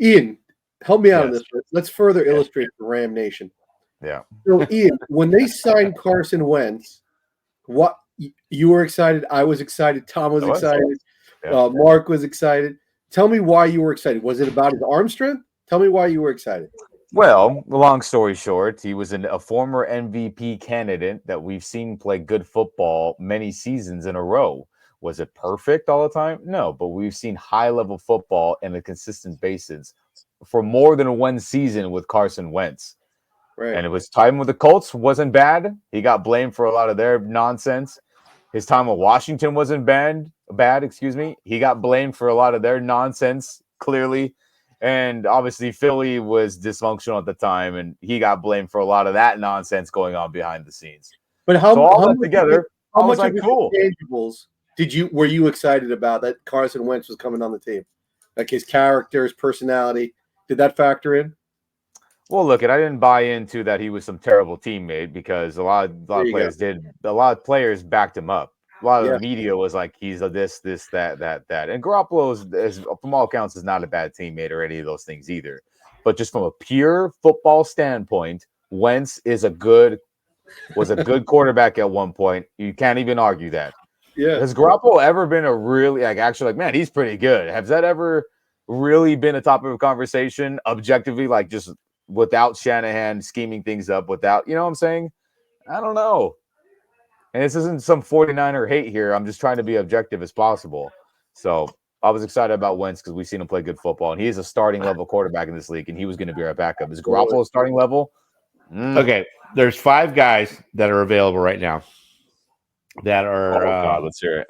Ian, help me out on this. Let's further illustrate the Ram Nation. Yeah. So Ian, when they signed Carson Wentz, what you were excited, I was excited, Tom was excited, Mark was excited. Tell me why you were excited. Was it about his arm strength? Tell me why you were excited. Well, long story short, he was a former MVP candidate that we've seen play good football many seasons in a row. Was it perfect all the time? No, but we've seen high-level football on a consistent basis for more than one season with Carson Wentz. Right. And it was time with the Colts wasn't bad. He got blamed for a lot of their nonsense. His time with Washington wasn't bad. He got blamed for a lot of their nonsense, clearly. And obviously, Philly was dysfunctional at the time, and he got blamed for a lot of that nonsense going on behind the scenes. But how much of cool intangibles were you excited about that Carson Wentz was coming on the team? Like his character, his personality, did that factor in? Well, look, I didn't buy into that he was some terrible teammate, because a lot of players did. A lot of players backed him up. A lot of the media was like, he's a this, that. And Garoppolo is, from all accounts, is not a bad teammate or any of those things either. But just from a pure football standpoint, Wentz was a good quarterback at one point. You can't even argue that. Yeah. Has Garoppolo ever been a really, man, he's pretty good. Has that ever really been a topic of conversation objectively, like just without Shanahan scheming things up, without, you know what I'm saying? I don't know. And this isn't some 49er hate here. I'm just trying to be objective as possible. So I was excited about Wentz because we've seen him play good football, and he is a starting level quarterback in this league, and he was going to be our backup. Is Garoppolo starting level? Okay, there's 5 guys that are available right now that are. Oh God, let's hear it.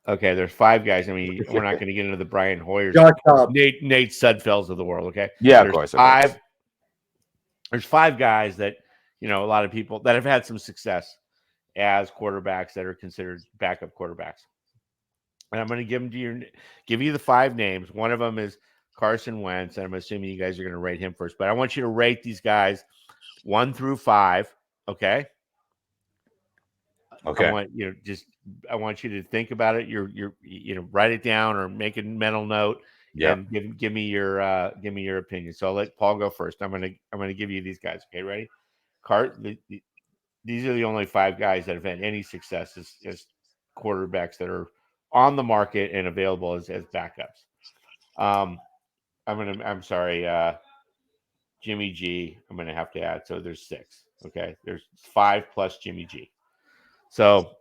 Okay, there's 5 guys. I mean, we're not going to get into the Brian Hoyers, Nate Sudfelds of the world. Okay, yeah, of course. There's 5 guys that a lot of people that have had some success as quarterbacks that are considered backup quarterbacks. And I'm going to give you the 5 names. One of them is Carson Wentz, and I'm assuming you guys are going to rate him first. But I want you to rate these guys 1 through 5. Okay. Okay. I want you to think about it. You're write it down or make a mental note. Yeah. And give me your opinion. So I'll let Paul go first. I'm gonna give you these guys. Okay, ready? These are the only 5 guys that have had any success as quarterbacks that are on the market and available as backups. I'm sorry, Jimmy G. I'm gonna have to add. So there's 6. Okay, there's 5 plus Jimmy G. So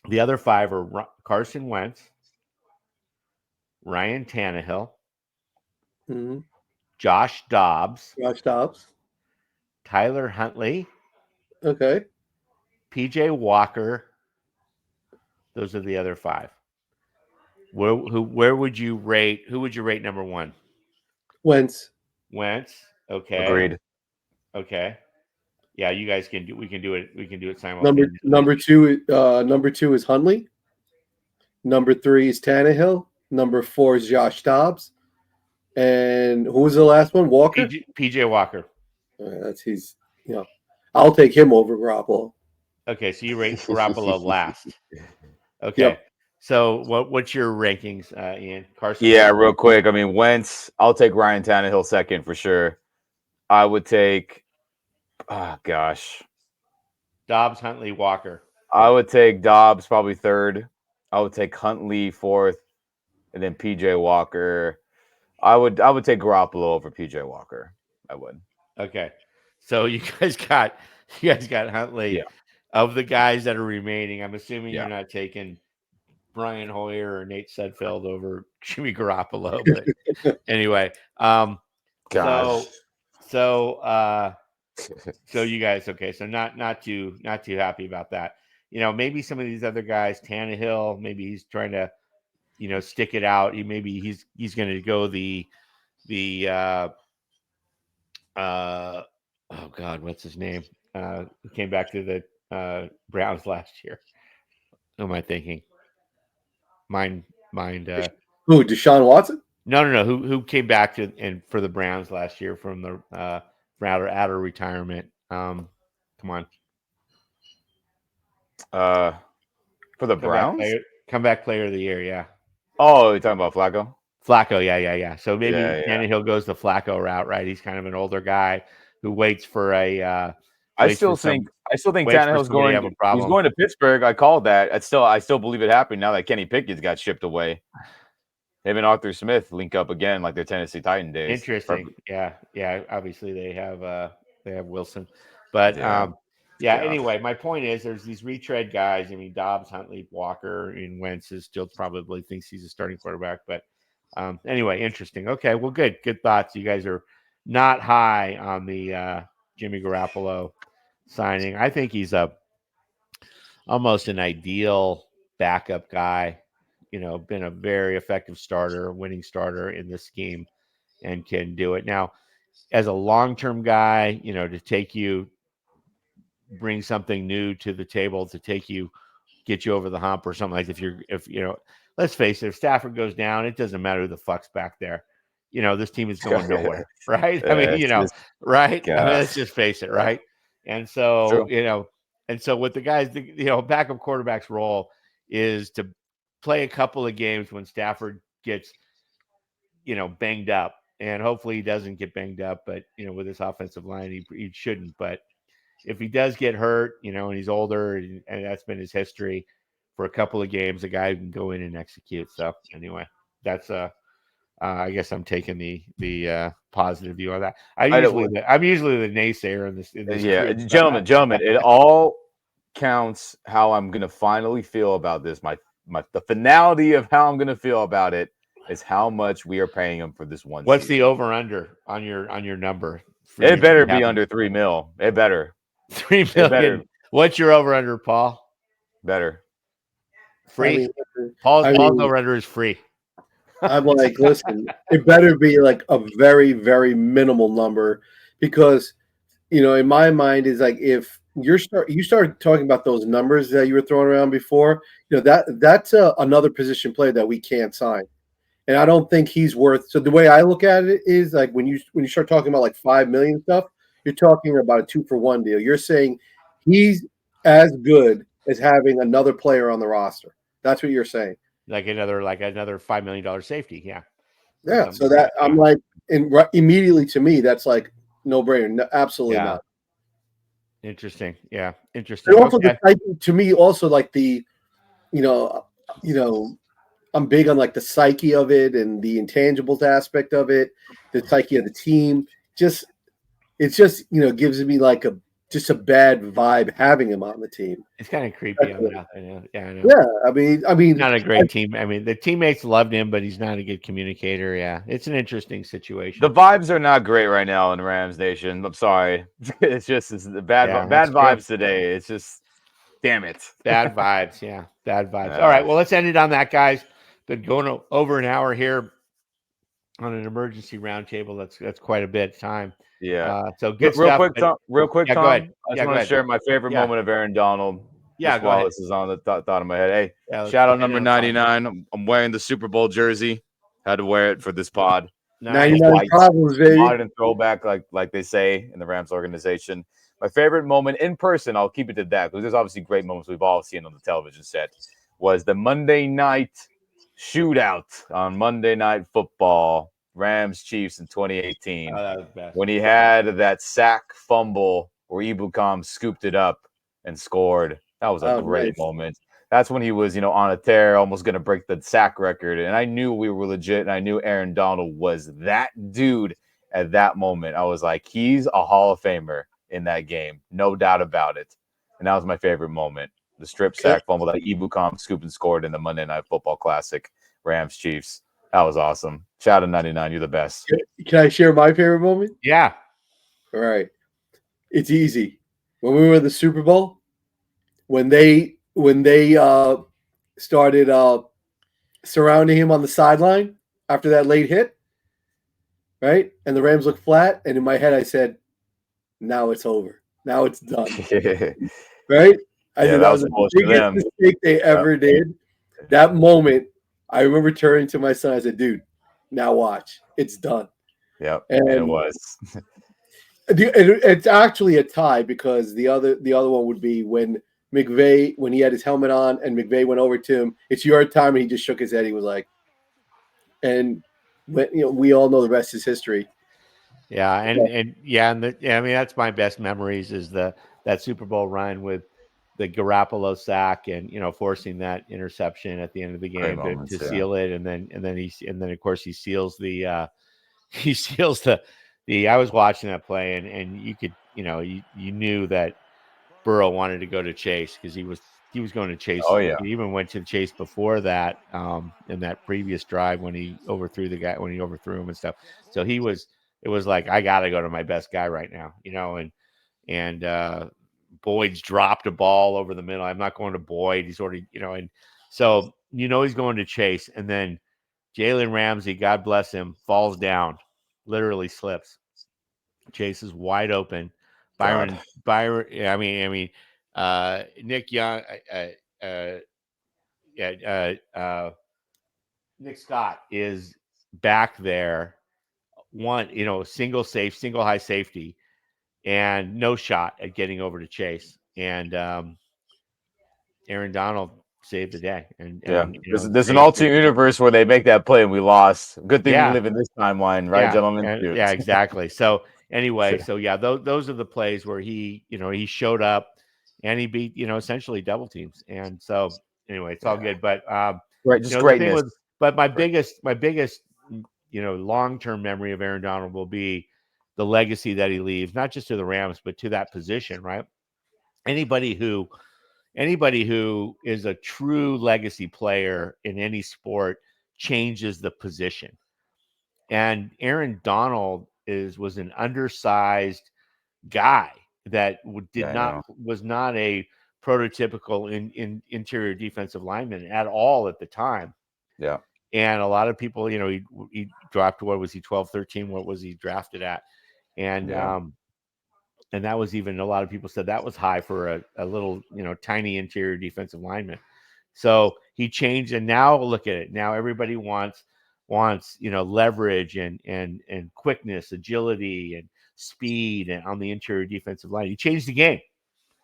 the other 5 are Carson Wentz, Ryan Tannehill, Mhm. Josh Dobbs, Josh Dobbs. Tyler Huntley, Okay. PJ Walker. Those are the other 5. Where would you rate? Who would you rate number 1? Wentz. Wentz. Okay. Agreed. Okay. Yeah, you guys can do. We can do it. We can do it Number simultaneously. number 2 is Huntley. Number 3 is Tannehill. Number 4 is Josh Dobbs. And who was the last one? Walker. PJ Walker. That's he's. I'll take him over Garoppolo. Okay, so you rate Garoppolo last. Okay. Yep. So what's your rankings, Ian? Carson? Yeah, Wentz? real quick. I mean, Wentz, I'll take Ryan Tannehill second for sure. I would take, oh gosh, Dobbs, Huntley, Walker. I would take Dobbs probably third. I would take Huntley fourth, and then PJ Walker. I would take Garoppolo over PJ Walker. I would. Okay. So you guys got Huntley. Yeah. Of the guys that are remaining, I'm assuming Yeah. you're not taking Brian Hoyer or Nate Sudfeld over Jimmy Garoppolo. But anyway, Gosh. so you guys, okay, so not too happy about that. Maybe some of these other guys, Tannehill, maybe he's trying to, stick it out. He's going to go the oh God, what's his name? He came back to the Browns last year. Who am I thinking? Mind. Who? Deshaun Watson? No. Who came back for the Browns last year from the out of retirement? Come on. For the Browns? Comeback player of the year, yeah. Oh, you're talking about Flacco? Flacco, yeah. So maybe Yeah. Tannehill goes the Flacco route, right? He's kind of an older guy who waits for a. I still think Tannehill's going. He's going to Pittsburgh. I called that. I still believe it happened now that Kenny Pickett's got shipped away. Him and Arthur Smith link up again like their Tennessee Titan days. Interesting. Perfect. Yeah. Obviously they have Wilson, but Anyway, my point is there's these retread guys. I mean, Dobbs, Huntley, Walker, and Wentz still probably thinks he's a starting quarterback. But anyway, interesting. Okay, well, good thoughts. You guys are not high on the Jimmy Garoppolo signing. I think he's almost an ideal backup guy. Been a very effective starter, winning starter in this scheme, and can do it. Now, as a long-term guy, to bring something new to the table to get you over the hump or something like if let's face it, if Stafford goes down, it doesn't matter who the fuck's back there. This team is going nowhere, right? I mean, right? I mean, let's just face it, right? And so, and so with the guys, backup quarterback's role is to play a couple of games when Stafford gets, banged up, and hopefully he doesn't get banged up, but with his offensive line, he shouldn't. But if he does get hurt, and he's older, and that's been his history for a couple of games, a guy can go in and execute. So anyway, that's I guess I'm taking the positive view on that. I'm usually the naysayer in this. Group, gentlemen, it all counts how I'm gonna finally feel about this. The finality of how I'm gonna feel about it is how much we are paying him for this one. What's season. the over under on your number? It better be under $3 million. It better. $3 million. What's your over under, Paul? Better. Free. Paul's over under is free. I'm like, listen, it better be like a very, very minimal number, because in my mind is like, if you start talking about those numbers that you were throwing around before, that's another position player that we can't sign. And I don't think he's worth. So the way I look at it is like when you start talking about like 5 million stuff, you're talking about a 2-for-1 deal. You're saying he's as good as having another player on the roster. That's what you're saying. Like another $5 million safety. Yeah. Yeah. So that I'm like, and immediately to me, that's like no brainer. No, absolutely not. Interesting. Yeah. Interesting. And also the type, to me, also like the, I'm big on like the psyche of it and the intangibles aspect of it, the psyche of the team. It's just gives me like just a bad vibe having him on the team. It's kind of creepy. I know. Yeah, I know. Yeah, I mean, Not a great team. I mean, the teammates loved him, but he's not a good communicator. Yeah, it's an interesting situation. The vibes are not great right now in Rams Nation. I'm sorry. It's the bad that's vibes true. today. It's just, damn it. Bad vibes. Yeah, bad vibes. All right, well, let's end it on that, guys. Been going over an hour here on an emergency roundtable. That's quite a bit of time. Yeah. So good Real stuff. quick, Tom. Real quick, Yeah, Tom. go ahead. I Yeah, just go want to ahead. share my favorite Yeah. moment of Aaron Donald. Yeah, just go while ahead. this is on the thought of my head. Hey, Yeah, shout out end number on top. 99. I'm wearing the Super Bowl jersey. Had to wear it for this pod. Nice. 99 problems, baby. Modern throwback, like they say in the Rams organization. My favorite moment in person, I'll keep it to that because there's obviously great moments we've all seen on the television set, was the Monday night shootout on Monday Night Football, Rams Chiefs in 2018. Oh, that was best. When he had that sack fumble where Ibukam scooped it up and scored. That was a great moment. That's when he was, on a tear, almost going to break the sack record. And I knew we were legit, and I knew Aaron Donald was that dude at that moment. I was like, he's a Hall of Famer in that game, no doubt about it. And that was my favorite moment. The strip sack fumble that Ibukam scooped and scored in the Monday Night Football Classic, Rams Chiefs. That was awesome. Shout out 99, you're the best. Can I share my favorite moment? Yeah. All right. It's easy. When we were in the Super Bowl, when they started surrounding him on the sideline after that late hit, right? And the Rams looked flat, and in my head I said, now it's over. Now it's done. Right? I said that was the biggest mistake they ever did. That moment, I remember turning to my son, I said, dude, now watch. It's done. Yep. And it was. It's actually a tie because the other one would be when McVay, when he had his helmet on and McVay went over to him, it's your time, and he just shook his head. He was like, and we all know the rest is history. Yeah, I mean, that's my best memories is that Super Bowl run with the Garoppolo sack and forcing that interception at the end of the game to seal it, and then of course he seals the I was watching that play and you could you knew that Burrow wanted to go to Chase because he was going to Chase. Oh yeah, he even went to Chase before that in that previous drive when he overthrew him and stuff. So it was like, I got to go to my best guy right now, and Boyd's dropped a ball over the middle. I'm not going to Boyd. He's already, and so he's going to Chase, and then Jalen Ramsey, God bless him, falls down, literally slips. Chase is wide open. Byron. Nick Young. Nick Scott is back there. Single high safety, and no shot at getting over to Chase. And Aaron Donald saved the day. And there's an alternate universe where they make that play and we lost. Good thing we live in this timeline, right, gentlemen? Yeah, exactly. So anyway, those are the plays where he showed up and he beat essentially double teams. And so anyway, it's all good. But just greatness. But my biggest long-term memory of Aaron Donald will be the legacy that he leaves, not just to the Rams, but to that position, right? Anybody who is a true legacy player in any sport changes the position. And Aaron Donald was an undersized guy that was not a prototypical in interior defensive lineman at all at the time. Yeah. And a lot of people, he dropped, what was he, 12, 13? What was he drafted at? And and that was even, a lot of people said that was high for a little, tiny interior defensive lineman. So he changed, and now look at it. Now everybody wants leverage and quickness, agility, and speed, and on the interior defensive line. He changed the game.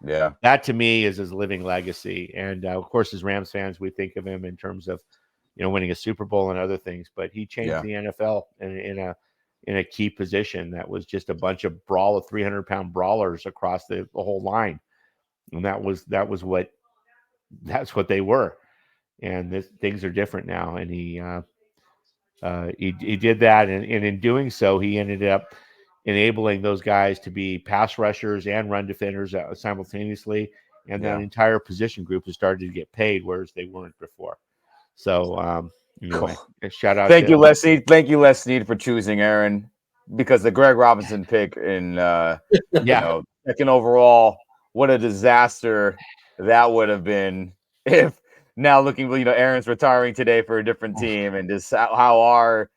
Yeah, that to me is his living legacy. And of course, as Rams fans, we think of him in terms of winning a Super Bowl and other things. But he changed the NFL in a key position that was just a bunch of 300-pound brawlers across the whole line, and that's what they were. things are different now. And he did that, and in doing so, he ended up enabling those guys to be pass rushers and run defenders simultaneously, and that entire position group has started to get paid, whereas they weren't before. So anyway, shout out. Thank you, Les Snead. Thank you, Les Snead, for choosing Aaron, because the Greg Robinson pick in second overall, what a disaster that would have been if now looking, Aaron's retiring today for a different team, and just how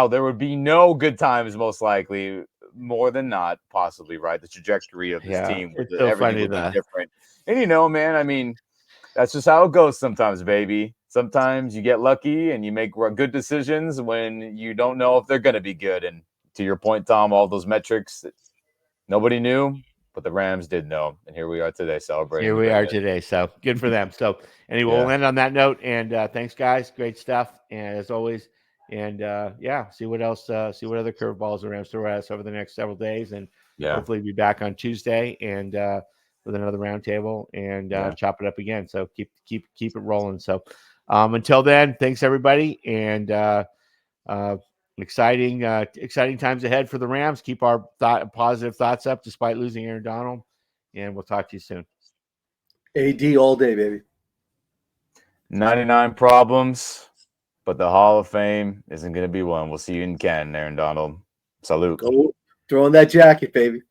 there would be no good times, most likely, more than not, possibly, right? The trajectory of this team, it's so everything funny would be different. And man, I mean, that's just how it goes sometimes, baby. Sometimes you get lucky and you make good decisions when you don't know if they're going to be good. And to your point, Tom, all those metrics, nobody knew, but the Rams did know. And here we are today celebrating. Here we are today. So good for them. So anyway, we'll end on that note. And thanks, guys. Great stuff. And as always, and see what else, see what other curveballs the Rams throw at us over the next several days. And hopefully be back on Tuesday and with another roundtable and chop it up again. So keep it rolling. So until then, thanks everybody, and exciting times ahead for the Rams. Keep our positive thoughts up despite losing Aaron Donald, and we'll talk to you soon. AD all day, baby. 99 problems, but the Hall of Fame isn't going to be one. We'll see you in Canton, Aaron Donald. Salute. Go throw on that jacket, baby.